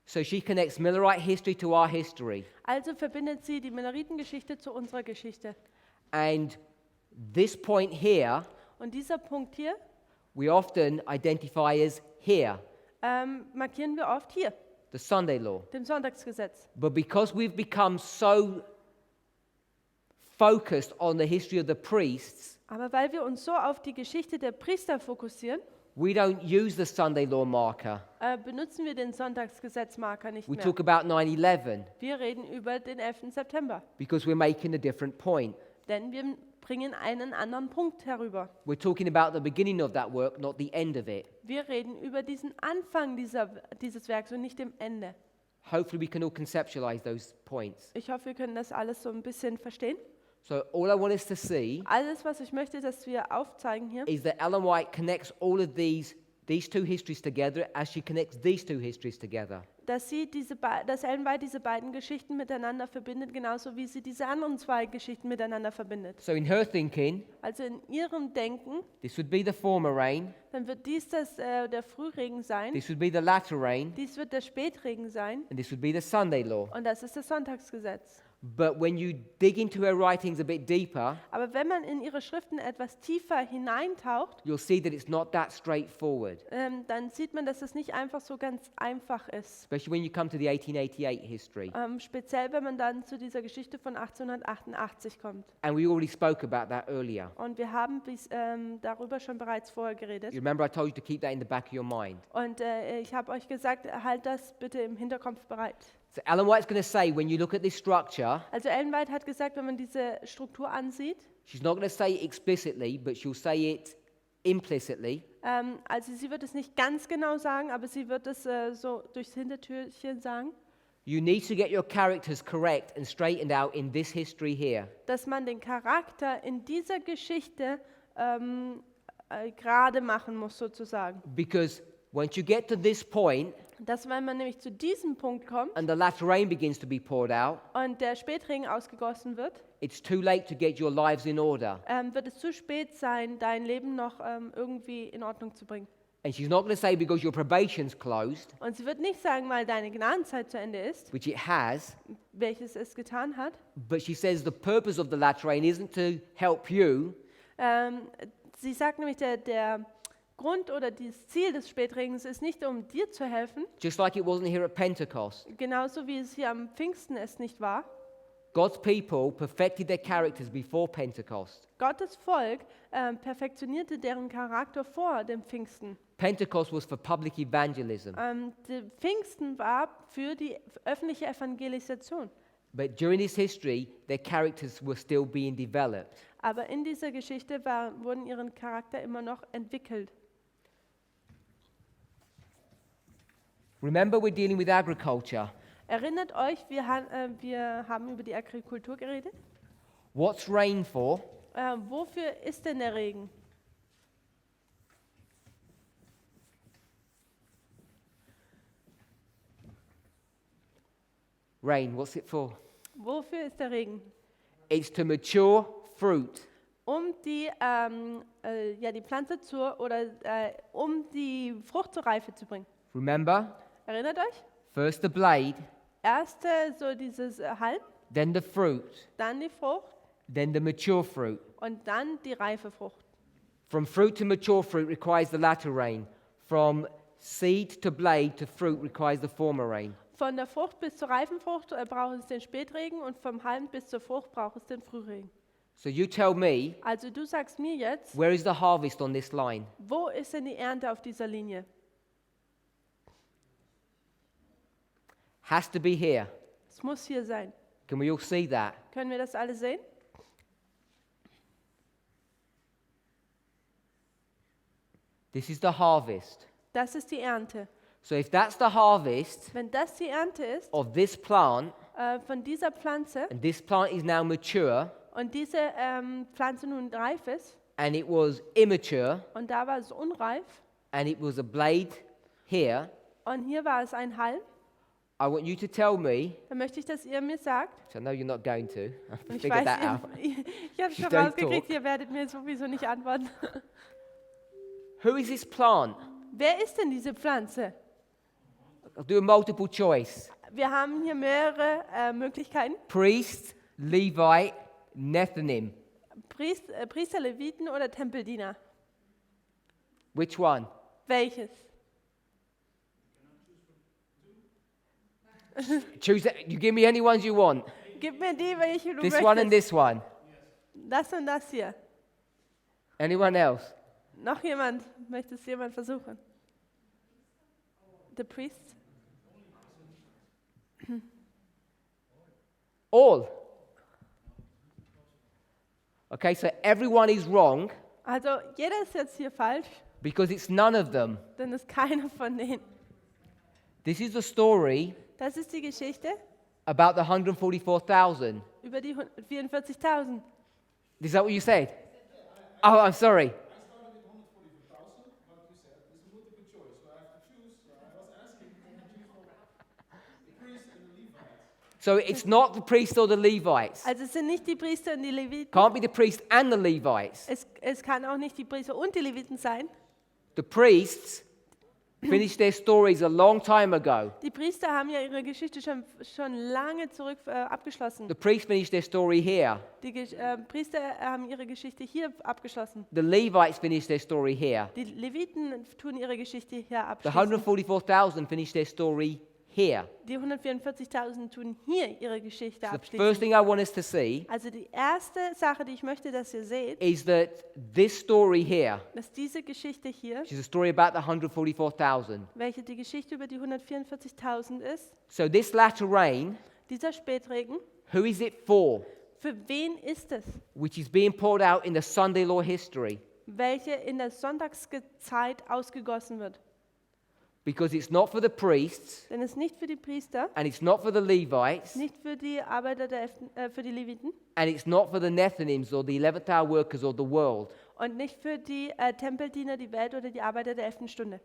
Speaker 1: So she connects Millerite history to our history.
Speaker 2: Also verbindet sie die Milleritengeschichte zu unserer Geschichte.
Speaker 1: And this point here,
Speaker 2: Und dieser Punkt hier
Speaker 1: we often identify as here,
Speaker 2: markieren wir oft hier,
Speaker 1: the Sunday law.
Speaker 2: dem Sonntagsgesetz.
Speaker 1: But because we've become so focused on the history of the priests,
Speaker 2: Aber weil wir uns so auf die Geschichte der Priester fokussieren,
Speaker 1: we don't use the Sunday law marker.
Speaker 2: benutzen wir den Sonntagsgesetzmarker nicht
Speaker 1: We
Speaker 2: mehr.
Speaker 1: talk about 9/11
Speaker 2: Wir reden über den 11. September,
Speaker 1: because we're making a different point.
Speaker 2: denn wir bringen einen anderen Punkt herüber.
Speaker 1: We're talking about the beginning of that work, not the end of it.
Speaker 2: Wir reden über diesen Anfang dieses Werks und nicht dem Ende.
Speaker 1: Hopefully we can all conceptualize those points.
Speaker 2: Ich hoffe, wir können das alles so ein bisschen verstehen.
Speaker 1: So all I want us to see
Speaker 2: Alles, was ich möchte, dass wir aufzeigen hier,
Speaker 1: is that Ellen White connects all of these two histories together as she connects these two histories together.
Speaker 2: dass Ellen White diese beiden Geschichten miteinander verbindet, genauso wie sie diese anderen zwei Geschichten miteinander verbindet.
Speaker 1: So in her thinking,
Speaker 2: Also in ihrem Denken,
Speaker 1: this would be the former rain,
Speaker 2: dann wird dies der Frühregen sein,
Speaker 1: this would be the latter rain,
Speaker 2: dies wird der Spätregen sein
Speaker 1: and this would be the Sunday law.
Speaker 2: und das ist das Sonntagsgesetz.
Speaker 1: But when you dig into her writings a bit deeper,
Speaker 2: Aber wenn man in ihre Schriften etwas tiefer hineintaucht,
Speaker 1: you'll see that it's not that straightforward,
Speaker 2: dann sieht man, dass es nicht einfach so ganz einfach ist.
Speaker 1: especially when you come to the 1888 history.
Speaker 2: Speziell, wenn man dann zu dieser Geschichte von 1888 kommt.
Speaker 1: And we already spoke about that earlier.
Speaker 2: Und wir haben darüber schon bereits vorher geredet.
Speaker 1: You remember I told you to keep that in the back of your mind.
Speaker 2: Und ich habe euch gesagt, halt das bitte im Hinterkopf bereit.
Speaker 1: So Ellen White's going to say, when you look at this structure,
Speaker 2: Also Ellen White hat gesagt, wenn man diese Struktur ansieht,
Speaker 1: she's not going to say it explicitly, but she'll say it implicitly.
Speaker 2: also sie wird es nicht ganz genau sagen, aber sie wird es so durchs Hintertürchen sagen,
Speaker 1: You need to get your characters correct and straightened out in this history here.
Speaker 2: dass man den Charakter in dieser Geschichte gerade machen muss sozusagen.
Speaker 1: Because once you get to this point
Speaker 2: Dass wenn man nämlich zu diesem Punkt kommt
Speaker 1: and the latter rain begins to be poured out,
Speaker 2: und der Spätregen ausgegossen wird,
Speaker 1: it's too late to get your lives in order.
Speaker 2: wird es zu spät sein, dein Leben noch irgendwie in Ordnung zu bringen.
Speaker 1: And she's not going to say because your probation's closed,
Speaker 2: Und sie wird nicht sagen, weil deine Gnadenzeit zu Ende ist,
Speaker 1: which it has,
Speaker 2: welches es getan hat.
Speaker 1: but she says the purpose of the latter rain isn't to help you,
Speaker 2: Sie sagt nämlich, der Grund oder das Ziel des Spätregens ist nicht, um dir zu helfen,
Speaker 1: just like it wasn't here at Pentecost.
Speaker 2: genauso wie es hier am Pfingsten es nicht war.
Speaker 1: God's people perfected their characters before Pentecost.
Speaker 2: Gottes Volk perfektionierte deren Charakter vor dem Pfingsten.
Speaker 1: Pentecost was for public evangelism.
Speaker 2: Die Pfingsten war für die öffentliche Evangelisation.
Speaker 1: But during this history, their characters were still being developed.
Speaker 2: Aber in dieser Geschichte wurden ihren Charakter immer noch entwickelt.
Speaker 1: Remember, we're dealing with agriculture.
Speaker 2: Erinnert euch, wir haben über die Agrikultur geredet.
Speaker 1: What's rain for?
Speaker 2: Wofür ist denn der Regen?
Speaker 1: Rain, what's it for?
Speaker 2: Wofür ist der Regen?
Speaker 1: It's to mature fruit.
Speaker 2: Um die Pflanze um die Frucht zur Reife zu bringen.
Speaker 1: Remember?
Speaker 2: Erinnert euch?
Speaker 1: First the blade,
Speaker 2: Erst so dieses Halm,
Speaker 1: then the fruit,
Speaker 2: dann die Frucht
Speaker 1: then the mature fruit.
Speaker 2: und dann die reife Frucht.
Speaker 1: From fruit to mature fruit requires the latter rain. From seed to blade to fruit requires the former rain.
Speaker 2: Von der Frucht bis zur reifen Frucht braucht es den Spätregen und vom Halm bis zur Frucht braucht es den Frühregen.
Speaker 1: So you tell me,
Speaker 2: Also du sagst mir jetzt,
Speaker 1: where is the harvest on this line?
Speaker 2: wo ist denn die Ernte auf dieser Linie?
Speaker 1: Has to be here.
Speaker 2: Es muss hier sein.
Speaker 1: Can we all see that?
Speaker 2: Können wir das alle sehen?
Speaker 1: This is the harvest.
Speaker 2: Das ist die Ernte.
Speaker 1: So if that's the harvest
Speaker 2: Wenn das die Ernte ist
Speaker 1: of this plant,
Speaker 2: von dieser Pflanze
Speaker 1: and this plant is now mature,
Speaker 2: und diese Pflanze nun reif ist
Speaker 1: and it was immature,
Speaker 2: und da war es unreif
Speaker 1: and it was a blade here,
Speaker 2: und hier war es ein Halm,
Speaker 1: I want you to tell me,
Speaker 2: dann möchte ich, dass ihr mir sagt,
Speaker 1: so I know you're not going to, I've
Speaker 2: und ich
Speaker 1: figured
Speaker 2: weiß,
Speaker 1: that out.
Speaker 2: ich habe schon
Speaker 1: Don't
Speaker 2: rausgekriegt,
Speaker 1: talk.
Speaker 2: ihr werdet mir sowieso nicht antworten.
Speaker 1: Who is this plant?
Speaker 2: Wer ist denn diese Pflanze?
Speaker 1: I'll do a multiple choice.
Speaker 2: Wir haben hier mehrere Möglichkeiten.
Speaker 1: Priest, Levite, Nethinim.
Speaker 2: Priester, Leviten oder Tempeldiener.
Speaker 1: Which one?
Speaker 2: Welches?
Speaker 1: Choose it. You give me any ones you want.
Speaker 2: Gib mir die, welche du
Speaker 1: This
Speaker 2: möchtest.
Speaker 1: one and this one.
Speaker 2: Das und das hier.
Speaker 1: Anyone else?
Speaker 2: Noch jemand? Möchte es jemand versuchen? The priest?
Speaker 1: All. Okay, so everyone is wrong
Speaker 2: Also jeder ist jetzt hier falsch,
Speaker 1: because it's none of them.
Speaker 2: denn es ist keiner von denen.
Speaker 1: This is the story
Speaker 2: Das ist die Geschichte
Speaker 1: about the 144,000.
Speaker 2: über die 44.000.
Speaker 1: Is that what you said? Oh, I'm sorry.
Speaker 3: I started with 144,000, but you said it's a multiple choice, so I have to choose. So I was asking can I choose for the priest and the Levites.
Speaker 1: So it's not the priest or the Levites.
Speaker 2: Also es sind nicht die Priester und die Leviten.
Speaker 1: Can't be the priest and the Levites.
Speaker 2: Es kann auch nicht die Priester und die Leviten sein.
Speaker 1: The priests finished their stories a long time ago.
Speaker 2: Die Priester haben ja ihre Geschichte schon lange zurück abgeschlossen.
Speaker 1: The priests finished their story here.
Speaker 2: Die Priester haben ihre Geschichte hier abgeschlossen.
Speaker 1: The Levites finished their story here.
Speaker 2: Die Leviten tun ihre Geschichte hier
Speaker 1: The
Speaker 2: abschließen.
Speaker 1: 144,000 finished their story here.
Speaker 2: Die 144.000 tun hier ihre Geschichte
Speaker 1: So the first
Speaker 2: abschließen.
Speaker 1: thing I want us to see
Speaker 2: Also die erste Sache, die ich möchte, dass ihr seht,
Speaker 1: is that this story here,
Speaker 2: dass diese Geschichte hier,
Speaker 1: which is a story about the 144,000.
Speaker 2: welche die Geschichte über die 144.000 ist,
Speaker 1: So this latter rain,
Speaker 2: dieser Spätregen,
Speaker 1: who is it for?
Speaker 2: für wen ist es?
Speaker 1: Which is being poured out in the Sunday law history.
Speaker 2: Welche in der Sonntagszeit ausgegossen wird.
Speaker 1: Because it's not for the priests
Speaker 2: Denn es ist nicht für die Priester,
Speaker 1: and it's not for the Levites
Speaker 2: nicht für die Arbeiter für die Leviten
Speaker 1: and it's not for the Nethinims or the 11th hour workers or the world.
Speaker 2: und nicht für die Tempeldiener, die Welt oder die Arbeiter der 11. Stunde.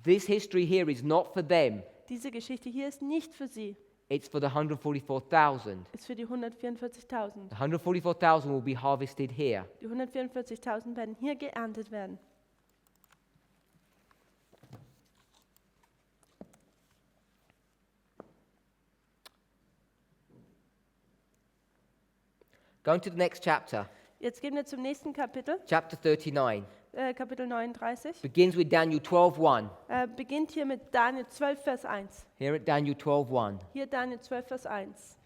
Speaker 1: This history here is not for them.
Speaker 2: Diese Geschichte hier ist nicht für sie,
Speaker 1: It's for the 144,000.
Speaker 2: ist für die 144.000.
Speaker 1: The 144,000 will be harvested here.
Speaker 2: Die 144.000 werden hier geerntet werden.
Speaker 1: Going to the next chapter,
Speaker 2: Jetzt gehen wir zum nächsten Kapitel,
Speaker 1: chapter 39.
Speaker 2: Kapitel 39.
Speaker 1: Begins with Daniel 12:1.
Speaker 2: Beginnt hier mit Daniel 12, Vers 1.
Speaker 1: Here at Daniel 12:1.
Speaker 2: Hier Daniel 12, Vers 1.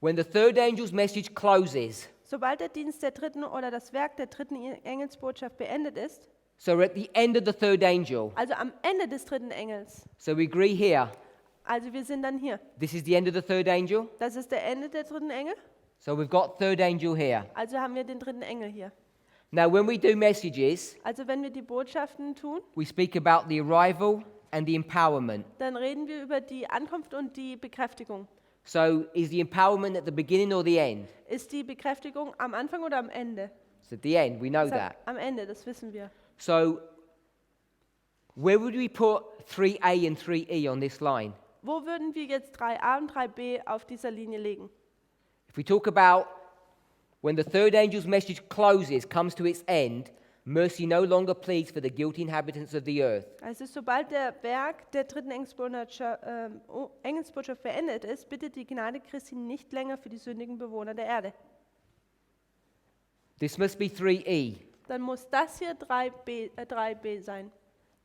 Speaker 1: When the third angel's message closes,
Speaker 2: Sobald der Dienst der dritten oder das Werk der dritten Engelsbotschaft beendet ist,
Speaker 1: so we're at the end of the third angel.
Speaker 2: also am Ende des dritten Engels,
Speaker 1: So we agree here,
Speaker 2: also wir sind dann hier.
Speaker 1: this is the end of the third angel.
Speaker 2: Das ist der Ende der dritten Engel,
Speaker 1: So we've got third angel here.
Speaker 2: also haben wir den dritten Engel hier.
Speaker 1: Now, when we do messages,
Speaker 2: Also wenn wir die Botschaften tun,
Speaker 1: we speak about the arrival and the empowerment.
Speaker 2: dann reden wir über die Ankunft und die Bekräftigung.
Speaker 1: So, is the empowerment at the beginning or the end?
Speaker 2: Ist die Bekräftigung am Anfang oder am Ende?
Speaker 1: It's at the end, we know
Speaker 2: Ist
Speaker 1: that.
Speaker 2: am Ende, das wissen wir.
Speaker 1: So, where would we put 3A and 3E on this line?
Speaker 2: Wo würden wir jetzt 3a und 3b auf dieser Linie legen?
Speaker 1: If we talk about when the third angel's message closes, comes to its end, mercy no longer pleads for the guilty inhabitants of the earth.
Speaker 2: Also sobald der Werk der dritten Engelsbotschaft beendet ist, bittet die Gnade Christi nicht länger für die sündigen Bewohner der Erde.
Speaker 1: This must be 3E.
Speaker 2: Dann muss das hier 3b sein.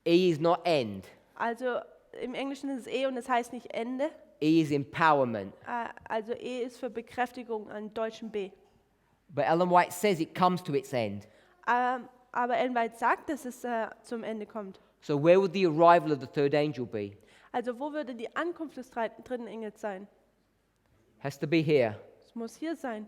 Speaker 1: E is not end.
Speaker 2: Also im Englischen ist es E und es heißt nicht Ende.
Speaker 1: E is empowerment.
Speaker 2: Also E ist für Bekräftigung, an deutschen B.
Speaker 1: But Ellen White says it comes to its end.
Speaker 2: Aber Ellen White sagt, dass es zum Ende kommt.
Speaker 1: So where would the arrival of the third angel be?
Speaker 2: Also wo würde die Ankunft des dritten Engels sein?
Speaker 1: Has to be here.
Speaker 2: Es muss hier sein.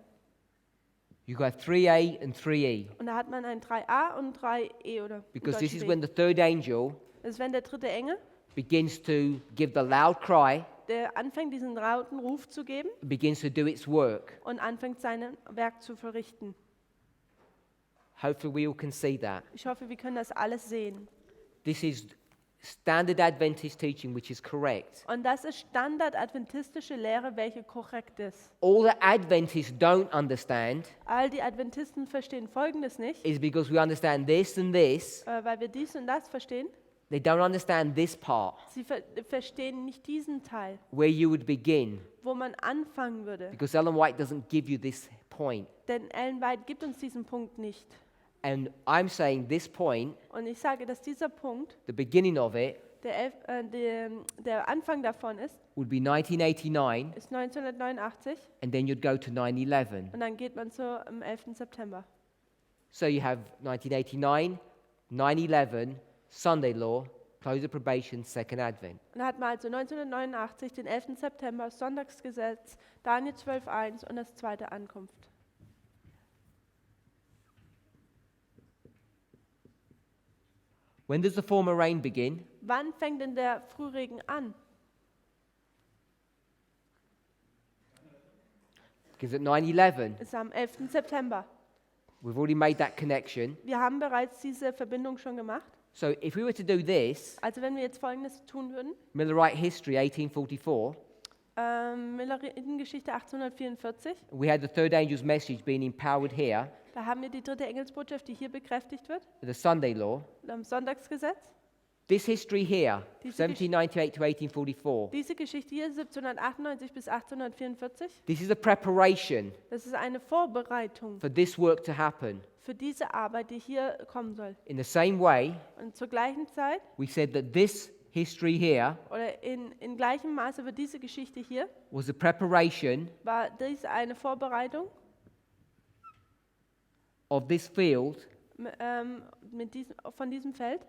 Speaker 1: You got 3A and 3E.
Speaker 2: Und da hat man ein 3a und 3e oder im
Speaker 1: Because this
Speaker 2: deutschen
Speaker 1: is
Speaker 2: B.
Speaker 1: when the third angel
Speaker 2: Das ist, wenn der dritte Engel,
Speaker 1: begins to give the loud cry,
Speaker 2: der anfängt, diesen lauten Ruf zu geben
Speaker 1: begins to do its work.
Speaker 2: und anfängt, sein Werk zu verrichten.
Speaker 1: Hopefully we all can see that.
Speaker 2: Ich hoffe, wir können das alles sehen.
Speaker 1: This is standard Adventist teaching, which is correct.
Speaker 2: Und das ist standard-adventistische Lehre, welche korrekt ist.
Speaker 1: All that Adventists don't understand
Speaker 2: All die Adventisten verstehen Folgendes nicht,
Speaker 1: is because we understand this and this,
Speaker 2: weil wir dies und das verstehen.
Speaker 1: they don't understand this part,
Speaker 2: Sie verstehen nicht diesen Teil,
Speaker 1: where you would begin.
Speaker 2: wo man anfangen würde.
Speaker 1: Because Ellen White doesn't give you this point.
Speaker 2: Denn Ellen White gibt uns diesen Punkt nicht.
Speaker 1: And I'm saying this point,
Speaker 2: Und ich sage, dass dieser Punkt,
Speaker 1: the beginning of it,
Speaker 2: der Anfang davon ist,
Speaker 1: would be 1989,
Speaker 2: ist 1989
Speaker 1: and then you'd go to 9/11.
Speaker 2: und dann geht man zum 11. September.
Speaker 1: So you have 1989, 9/11, Sunday law, close of probation, second advent.
Speaker 2: Und da hat man also 1989 den 11. September, Sonntagsgesetz, Daniel 12,1 und das zweite Ankunft.
Speaker 1: When does the former rain begin?
Speaker 2: Wann fängt denn der Frühregen an?
Speaker 1: Because at 9/11,
Speaker 2: Ist am 11. September.
Speaker 1: we've already made that connection.
Speaker 2: Wir haben bereits diese Verbindung schon gemacht.
Speaker 1: So if we were to do this,
Speaker 2: Also wenn wir jetzt Folgendes tun würden,
Speaker 1: Millerite history, 1844,
Speaker 2: Milleritengeschichte 1844,
Speaker 1: we had the third angel's message being empowered here,
Speaker 2: da haben wir die dritte Engelsbotschaft, die hier bekräftigt wird,
Speaker 1: the Sunday law.
Speaker 2: am Sonntagsgesetz.
Speaker 1: This history here,
Speaker 2: Diese
Speaker 1: 1798 to 1844,
Speaker 2: Diese Geschichte hier, 1798 bis 1844,
Speaker 1: this is a preparation
Speaker 2: das ist eine Vorbereitung
Speaker 1: for this work to happen.
Speaker 2: für diese Arbeit, die hier kommen soll.
Speaker 1: In the same way,
Speaker 2: Und zur gleichen Zeit,
Speaker 1: we said that this history here
Speaker 2: oder in gleichem Maße für diese Geschichte hier,
Speaker 1: was a preparation
Speaker 2: war dies eine Vorbereitung
Speaker 1: of this field
Speaker 2: von diesem Feld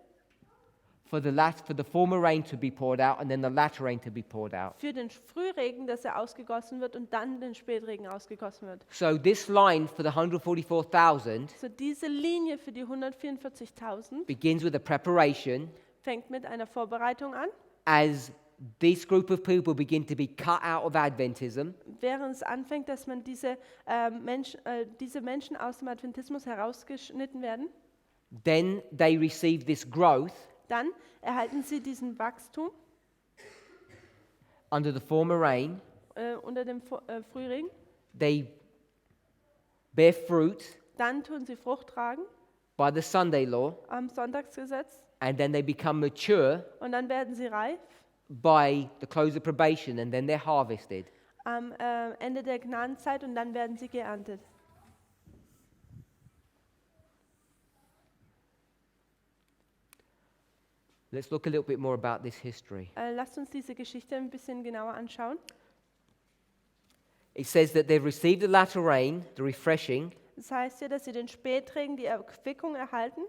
Speaker 1: for the former rain to be poured out and then the latter rain to be poured out.
Speaker 2: für den Frühregen, dass er ausgegossen wird und dann den Spätregen ausgegossen wird.
Speaker 1: So this line for the 144,000
Speaker 2: So diese Linie für die 144.000
Speaker 1: begins with a preparation
Speaker 2: fängt mit einer Vorbereitung an,
Speaker 1: as this group of people begin to be cut out of Adventism,
Speaker 2: während es anfängt, dass man diese Menschen aus dem Adventismus herausgeschnitten werden.
Speaker 1: then they receive this growth
Speaker 2: Dann erhalten sie diesen Wachstum
Speaker 1: under the former rain.
Speaker 2: unter dem Frühregen.
Speaker 1: They bear fruit
Speaker 2: Dann tun sie Frucht tragen
Speaker 1: by the Sunday law,
Speaker 2: am Sonntagsgesetz.
Speaker 1: and then they become mature
Speaker 2: Und dann werden sie reif
Speaker 1: by the close of probation, and then they're harvested.
Speaker 2: am Ende der Gnadenzeit und dann werden sie geerntet.
Speaker 1: Let's look a little bit more about this history.
Speaker 2: Lasst uns diese Geschichte ein bisschen genauer anschauen.
Speaker 1: It says that they've received the latter rain, the refreshing,
Speaker 2: Das heißt ja, dass sie den Spätregen, die Erquickung erhalten.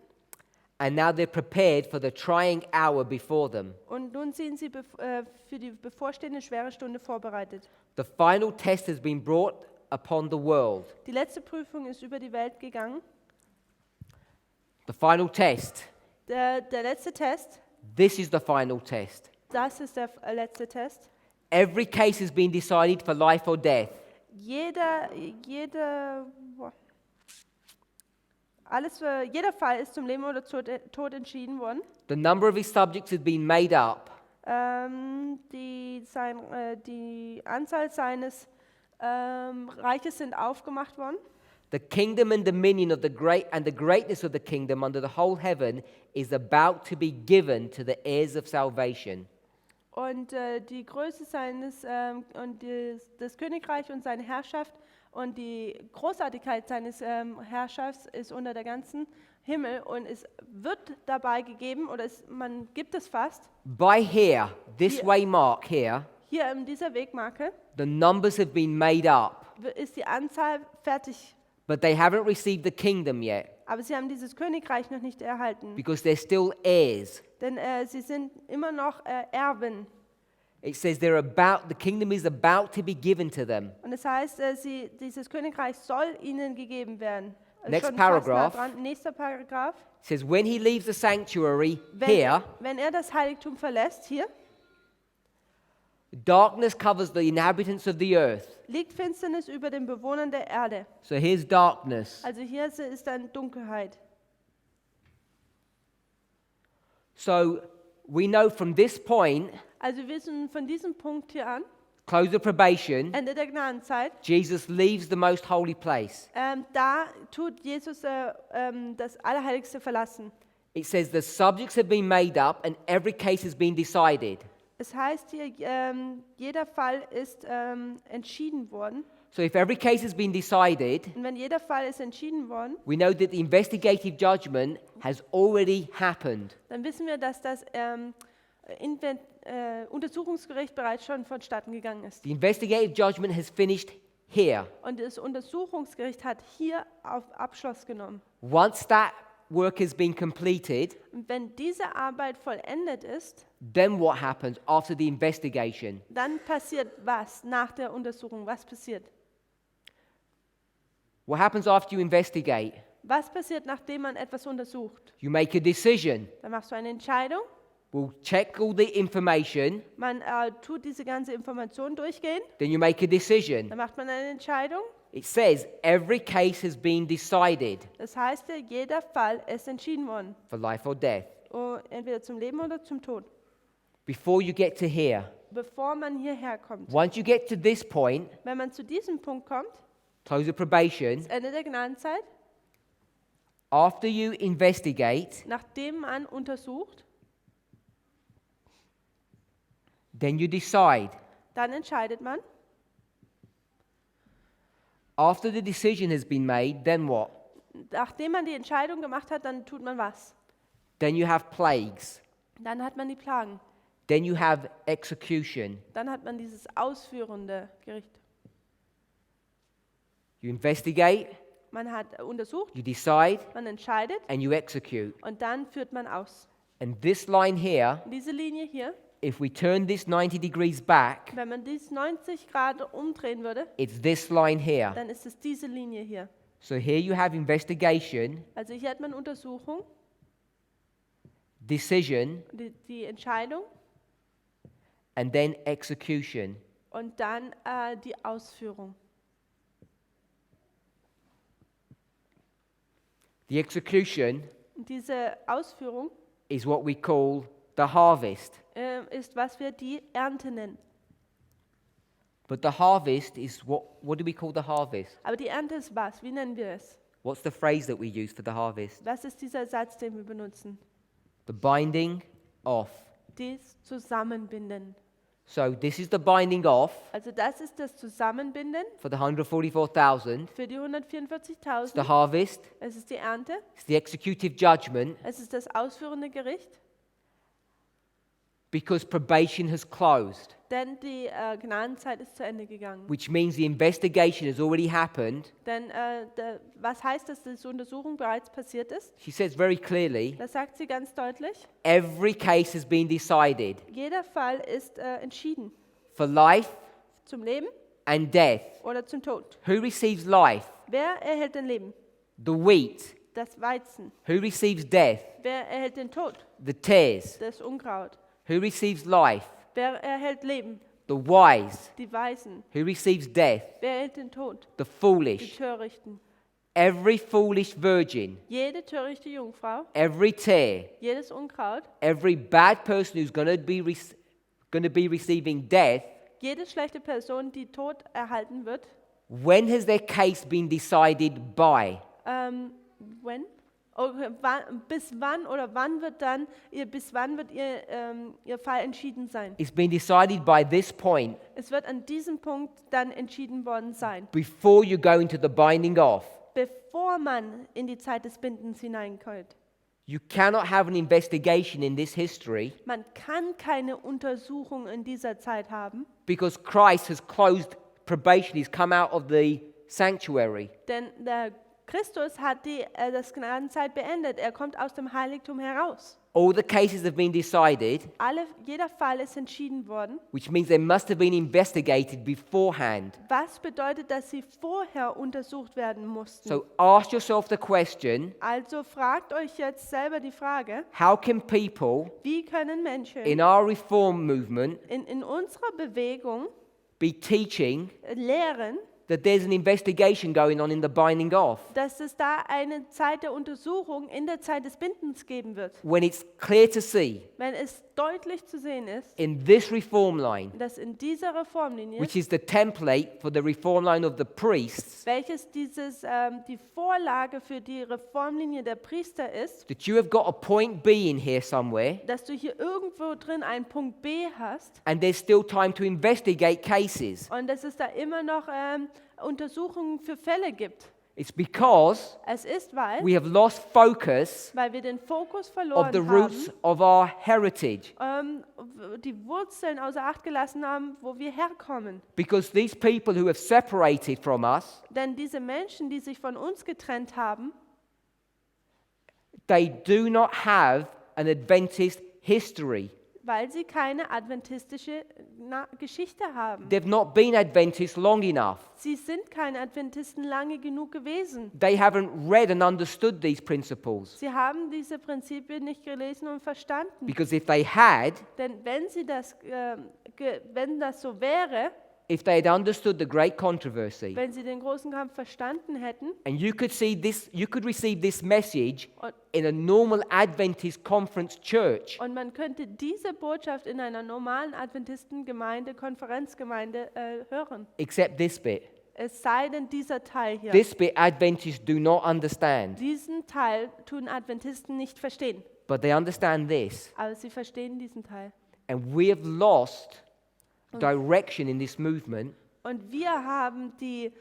Speaker 1: and now they're prepared for the trying hour before them.
Speaker 2: Und nun sind sie für die bevorstehende schwere Stunde vorbereitet.
Speaker 1: The final test has been brought upon the world.
Speaker 2: Die letzte Prüfung ist über die Welt gegangen.
Speaker 1: The final test.
Speaker 2: Der letzte Test,
Speaker 1: This is the final test.
Speaker 2: das ist der letzte Test.
Speaker 1: Every case has been decided for life or death.
Speaker 2: Jeder Fall ist zum Leben oder Tod entschieden worden.
Speaker 1: The number of his subjects has been made up.
Speaker 2: Die Anzahl seines Reiches sind aufgemacht worden.
Speaker 1: The kingdom and dominion of the greatness of the kingdom under the whole heaven is about to be given to the heirs of salvation.
Speaker 2: Und die Größe des Königreichs und seine Herrschaft und die Großartigkeit seines Herrschers ist unter der ganzen Himmel und es wird dabei gegeben, oder man gibt es fast,
Speaker 1: By here, this
Speaker 2: Hier.
Speaker 1: waymark here,
Speaker 2: hier in dieser Wegmarke
Speaker 1: the numbers have been made up,
Speaker 2: ist die Anzahl fertig,
Speaker 1: but they haven't received the kingdom yet
Speaker 2: aber sie haben dieses Königreich noch nicht erhalten,
Speaker 1: because they're still heirs.
Speaker 2: denn sie sind immer noch Erben.
Speaker 1: It says the kingdom is about to be given to them.
Speaker 2: Und das heißt, dieses Königreich soll ihnen gegeben werden.
Speaker 1: Next
Speaker 2: Schon fast nah
Speaker 1: paragraph.
Speaker 2: dran. Nächster Paragraph.
Speaker 1: It says when he leaves the sanctuary here,
Speaker 2: Wenn er das Heiligtum verlässt, hier,
Speaker 1: darkness covers the inhabitants of the earth.
Speaker 2: liegt Finsternis über den Bewohnern der Erde.
Speaker 1: So here's darkness.
Speaker 2: Also hier ist dann Dunkelheit.
Speaker 1: So we know from this point,
Speaker 2: Also wir wissen von diesem Punkt hier an,
Speaker 1: close of probation,
Speaker 2: Ende der Gnadenzeit,
Speaker 1: Jesus leaves the most holy place.
Speaker 2: da tut Jesus das Allerheiligste verlassen.
Speaker 1: It says the subjects have been made up and every case has been decided.
Speaker 2: Es heißt hier, jeder Fall ist entschieden worden.
Speaker 1: So if every case has been decided,
Speaker 2: Und wenn jeder Fall ist entschieden worden,
Speaker 1: we know that the investigative judgment has already happened.
Speaker 2: dann wissen wir, dass das Untersuchungsgericht bereits schon vonstatten gegangen ist.
Speaker 1: The investigative judgment has finished here.
Speaker 2: Und das Untersuchungsgericht hat hier auf Abschluss genommen.
Speaker 1: Once that work has been completed,
Speaker 2: Und wenn diese Arbeit vollendet ist,
Speaker 1: then what happens after the investigation?
Speaker 2: dann passiert was nach der Untersuchung? Was passiert?
Speaker 1: What happens after you investigate?
Speaker 2: Was passiert, nachdem man etwas untersucht?
Speaker 1: You make a decision.
Speaker 2: Dann machst du eine Entscheidung.
Speaker 1: We'll check all the information,
Speaker 2: Man tut diese ganze Information durchgehen.
Speaker 1: then you make a decision.
Speaker 2: Dann macht man eine Entscheidung.
Speaker 1: It says every case has been decided
Speaker 2: Das heißt, jeder Fall ist entschieden worden.
Speaker 1: for life or death.
Speaker 2: Entweder zum Leben oder zum Tod.
Speaker 1: Before you get to here,
Speaker 2: Bevor man hierher kommt.
Speaker 1: once you get to this point,
Speaker 2: Wenn man zu diesem Punkt kommt,
Speaker 1: close the probation,
Speaker 2: das Ende der Gnadenzeit,
Speaker 1: after you investigate,
Speaker 2: nachdem man untersucht,
Speaker 1: then you decide.
Speaker 2: dann entscheidet man.
Speaker 1: After the decision has been made, then what?
Speaker 2: Nachdem man die Entscheidung gemacht hat, dann tut man was?
Speaker 1: Then you have plagues.
Speaker 2: Dann hat man die Plagen.
Speaker 1: Then you have execution.
Speaker 2: Dann hat man dieses ausführende Gericht.
Speaker 1: You investigate,
Speaker 2: Man hat untersucht,
Speaker 1: you decide,
Speaker 2: man entscheidet
Speaker 1: and you execute.
Speaker 2: und dann führt man aus.
Speaker 1: And this line here,
Speaker 2: Diese Linie hier,
Speaker 1: if we turn this 90 degrees back,
Speaker 2: wenn man dies 90 Grad umdrehen würde,
Speaker 1: it's this line here.
Speaker 2: dann ist es diese Linie hier.
Speaker 1: So here you have investigation,
Speaker 2: Also hier hat man Untersuchung,
Speaker 1: decision,
Speaker 2: die Entscheidung
Speaker 1: and then execution.
Speaker 2: und dann die Ausführung.
Speaker 1: The execution
Speaker 2: Und diese Ausführung
Speaker 1: is what we call the harvest.
Speaker 2: ist, was wir die Ernte nennen.
Speaker 1: But the harvest is what do we call the harvest?
Speaker 2: Aber die Ernte ist was? Wie nennen wir es?
Speaker 1: What's the phrase that we use for the harvest?
Speaker 2: Was ist dieser Satz, den wir benutzen?
Speaker 1: The binding off.
Speaker 2: Dies Zusammenbinden.
Speaker 1: So this is the binding off
Speaker 2: Also das ist das Zusammenbinden
Speaker 1: for the 144,000.
Speaker 2: für die
Speaker 1: It's
Speaker 2: 144.000.
Speaker 1: the harvest.
Speaker 2: Es ist die Ernte.
Speaker 1: It's the executive judgment.
Speaker 2: Es ist das ausführende Gericht.
Speaker 1: because probation has closed,
Speaker 2: Denn die Gnadenzeit ist zu Ende gegangen.
Speaker 1: which means the investigation has already happened.
Speaker 2: Denn was heißt, dass diese Untersuchung bereits passiert ist?
Speaker 1: She says very clearly,
Speaker 2: Das sagt sie ganz deutlich.
Speaker 1: every case has been decided
Speaker 2: Jeder Fall ist entschieden.
Speaker 1: for life
Speaker 2: Zum Leben
Speaker 1: and death.
Speaker 2: oder zum Tod.
Speaker 1: Who receives life?
Speaker 2: Wer erhält den Leben?
Speaker 1: The wheat.
Speaker 2: Das Weizen.
Speaker 1: Who receives death?
Speaker 2: Wer erhält den Tod?
Speaker 1: The tares.
Speaker 2: Das Unkraut.
Speaker 1: Who receives life?
Speaker 2: Wer erhält Leben?
Speaker 1: The wise.
Speaker 2: Die Weisen.
Speaker 1: Who receives death?
Speaker 2: Wer erhält den Tod?
Speaker 1: The
Speaker 2: Die
Speaker 1: foolish.
Speaker 2: Törichten.
Speaker 1: Every foolish virgin,
Speaker 2: Jede törichte Jungfrau,
Speaker 1: every tare,
Speaker 2: jedes Unkraut,
Speaker 1: every bad person who's going to be receiving death,
Speaker 2: jede schlechte Person, die Tod erhalten wird.
Speaker 1: when has their case been decided by?
Speaker 2: When? Okay, bis wann oder wann wird dann bis wann wird ihr Fall entschieden sein?
Speaker 1: It's been decided by this point
Speaker 2: Es wird an diesem Punkt dann entschieden worden sein,
Speaker 1: before you go into the binding off.
Speaker 2: bevor man in die Zeit des Bindens hineinkommt.
Speaker 1: You cannot have an investigation in this history
Speaker 2: Man kann keine Untersuchung in dieser Zeit haben,
Speaker 1: because Christ has closed probation. He's come out of the sanctuary.
Speaker 2: denn der Christus hat das Gnadenzeit beendet. Er kommt aus dem Heiligtum heraus.
Speaker 1: All the cases have been decided,
Speaker 2: Jeder Fall ist entschieden worden,
Speaker 1: which means they must have been investigated beforehand.
Speaker 2: was bedeutet, dass sie vorher untersucht werden mussten.
Speaker 1: So ask yourself the question,
Speaker 2: Also fragt euch jetzt selber die Frage,
Speaker 1: how can people
Speaker 2: wie können Menschen
Speaker 1: in our reform movement
Speaker 2: in unserer Bewegung
Speaker 1: be teaching
Speaker 2: lehren,
Speaker 1: that there's an investigation going on in the binding off
Speaker 2: dass es da eine Zeit der Untersuchung in der Zeit des Bindens geben wird,
Speaker 1: when it's clear to see
Speaker 2: wenn es deutlich zu sehen ist,
Speaker 1: in this reform line,
Speaker 2: dass in dieser Reformlinie,
Speaker 1: which is the template for the reform line of the priests,
Speaker 2: welches die Vorlage für die Reformlinie der Priester ist,
Speaker 1: that you have got a point B in here somewhere
Speaker 2: dass du hier irgendwo drin einen Punkt B hast
Speaker 1: and there's still time to investigate cases.
Speaker 2: und dass es da immer noch Untersuchungen für Fälle gibt.
Speaker 1: It's because
Speaker 2: Es ist, weil
Speaker 1: we have lost focus
Speaker 2: wir den Fokus
Speaker 1: of
Speaker 2: verloren
Speaker 1: the roots of our heritage.
Speaker 2: die Wurzeln außer Acht gelassen haben, wo wir herkommen.
Speaker 1: Because these people who have separated from us,
Speaker 2: Denn diese Menschen, die sich von uns getrennt haben,
Speaker 1: they do not have an Adventist history.
Speaker 2: weil sie keine adventistische Geschichte haben.
Speaker 1: They've not been Adventist long enough.
Speaker 2: Sie sind keine Adventisten lange genug gewesen.
Speaker 1: They haven't read and understood these principles.
Speaker 2: Sie haben diese Prinzipien nicht gelesen und verstanden.
Speaker 1: Because if they had,
Speaker 2: Denn wenn das so wäre,
Speaker 1: if they had understood the great controversy,
Speaker 2: wenn sie den großen Kampf verstanden hätten,
Speaker 1: and you could receive this message
Speaker 2: Und-
Speaker 1: in a normal Adventist conference church,
Speaker 2: und man könnte diese Botschaft in einer normalen Adventistengemeinde, Konferenzgemeinde hören.
Speaker 1: except this bit.
Speaker 2: Es sei denn dieser Teil hier.
Speaker 1: This bit Adventists do not understand,
Speaker 2: Diesen Teil tun Adventisten nicht verstehen,
Speaker 1: but they understand this.
Speaker 2: aber sie verstehen diesen Teil.
Speaker 1: And we have lost direction in this movement
Speaker 2: Und wir haben die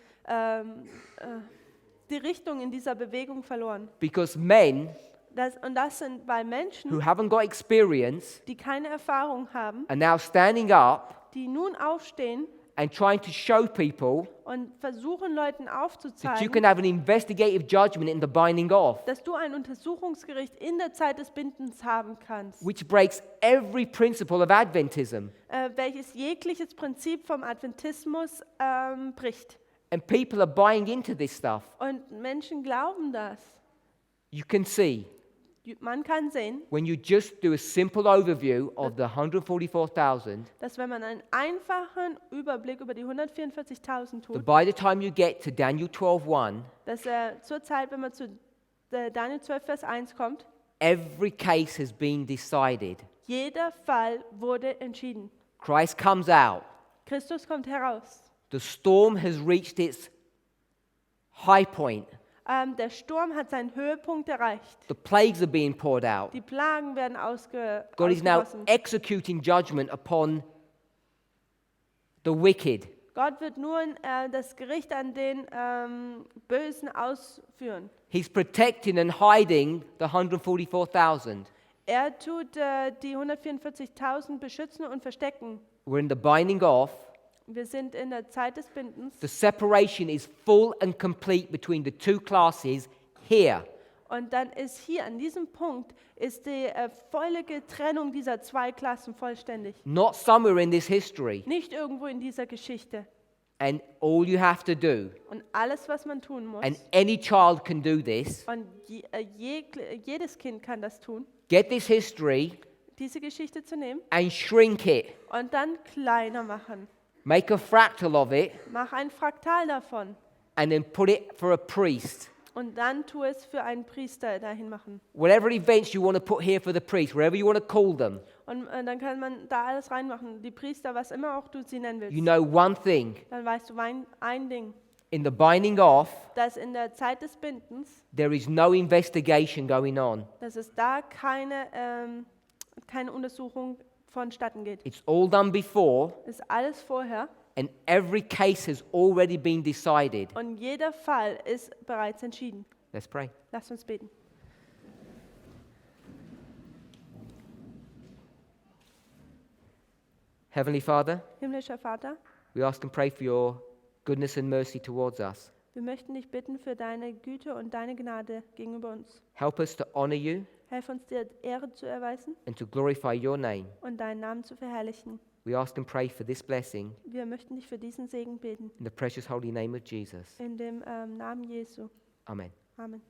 Speaker 2: Richtung in dieser Bewegung verloren.
Speaker 1: because men
Speaker 2: Das sind bei
Speaker 1: who
Speaker 2: Menschen,
Speaker 1: haven't got experience
Speaker 2: die keine Erfahrung haben,
Speaker 1: are now standing up
Speaker 2: die nun aufstehen
Speaker 1: and trying to show people
Speaker 2: und versuchen Leuten
Speaker 1: that you
Speaker 2: aufzuzeigen,
Speaker 1: can have an investigative judgment in the binding off,
Speaker 2: dass du ein Untersuchungsgericht in der Zeit des Bindens haben kannst,
Speaker 1: which breaks every principle of Adventism.
Speaker 2: welches jegliches Prinzip vom Adventismus bricht.
Speaker 1: And people are buying into this stuff.
Speaker 2: Und Menschen glauben das.
Speaker 1: You can see
Speaker 2: Man kann sehen,
Speaker 1: when you just do a simple overview of the 144,000,
Speaker 2: dass wenn man einen einfachen Überblick über die 144.000
Speaker 1: that
Speaker 2: tut,
Speaker 1: by the time you get to Daniel 12:1,
Speaker 2: dass zur Zeit, wenn man zu Daniel 12, Vers 1 kommt,
Speaker 1: every case has been decided.
Speaker 2: jeder Fall wurde entschieden.
Speaker 1: Christ comes out.
Speaker 2: Christus kommt heraus.
Speaker 1: The storm has reached its high point.
Speaker 2: Der Sturm hat seinen Höhepunkt erreicht.
Speaker 1: The plagues are being poured out.
Speaker 2: Die Plagen werden
Speaker 1: God is now
Speaker 2: ausgegossen.
Speaker 1: executing judgment upon the wicked.
Speaker 2: Gott wird nun das Gericht an den Bösen ausführen.
Speaker 1: He's protecting and hiding the 144,000.
Speaker 2: Er tut die 144.000 beschützen und verstecken.
Speaker 1: We're in the binding off.
Speaker 2: Wir sind in der Zeit des Bindens.
Speaker 1: The separation is full and complete between the two classes here.
Speaker 2: Und dann ist hier an diesem Punkt ist die völlige Trennung dieser zwei Klassen vollständig.
Speaker 1: Not somewhere in this history.
Speaker 2: Nicht irgendwo in dieser Geschichte.
Speaker 1: And all you have to do,
Speaker 2: Und alles, was man tun muss,
Speaker 1: and any child can do this,
Speaker 2: und jedes Kind kann das tun,
Speaker 1: get this history
Speaker 2: diese Geschichte zu nehmen
Speaker 1: and shrink it.
Speaker 2: und dann kleiner machen.
Speaker 1: Make a fractal of it
Speaker 2: Mach ein Fraktal davon
Speaker 1: and then put it for a priest.
Speaker 2: und dann tu es für einen Priester dahin machen.
Speaker 1: Whatever events you want to put here for the priest, wherever you want to call them,
Speaker 2: Und dann kann man da alles reinmachen. Die Priester, was immer auch du sie nennen willst.
Speaker 1: you know one thing.
Speaker 2: Dann weißt du ein Ding,
Speaker 1: In the binding off,
Speaker 2: dass in der Zeit des Bindens,
Speaker 1: there is no investigation going on.
Speaker 2: dass es da keine Untersuchung vonstatten geht.
Speaker 1: It's all done before,
Speaker 2: Ist alles vorher
Speaker 1: and every case has already been decided.
Speaker 2: und jeder Fall ist bereits entschieden.
Speaker 1: Let's pray.
Speaker 2: Lasst uns beten.
Speaker 1: Heavenly Father,
Speaker 2: Himmlischer Vater,
Speaker 1: we ask and pray for your goodness and mercy towards us.
Speaker 2: wir möchten dich bitten für deine Güte und deine Gnade gegenüber uns.
Speaker 1: Help us to honor you
Speaker 2: Helf uns dir Ehre zu erweisen
Speaker 1: and to glorify your name.
Speaker 2: und deinen Namen zu verherrlichen.
Speaker 1: We ask and pray for this blessing
Speaker 2: Wir möchten dich für diesen Segen beten.
Speaker 1: in the precious holy name of Jesus.
Speaker 2: In dem Namen Jesu.
Speaker 1: Amen.
Speaker 2: Amen.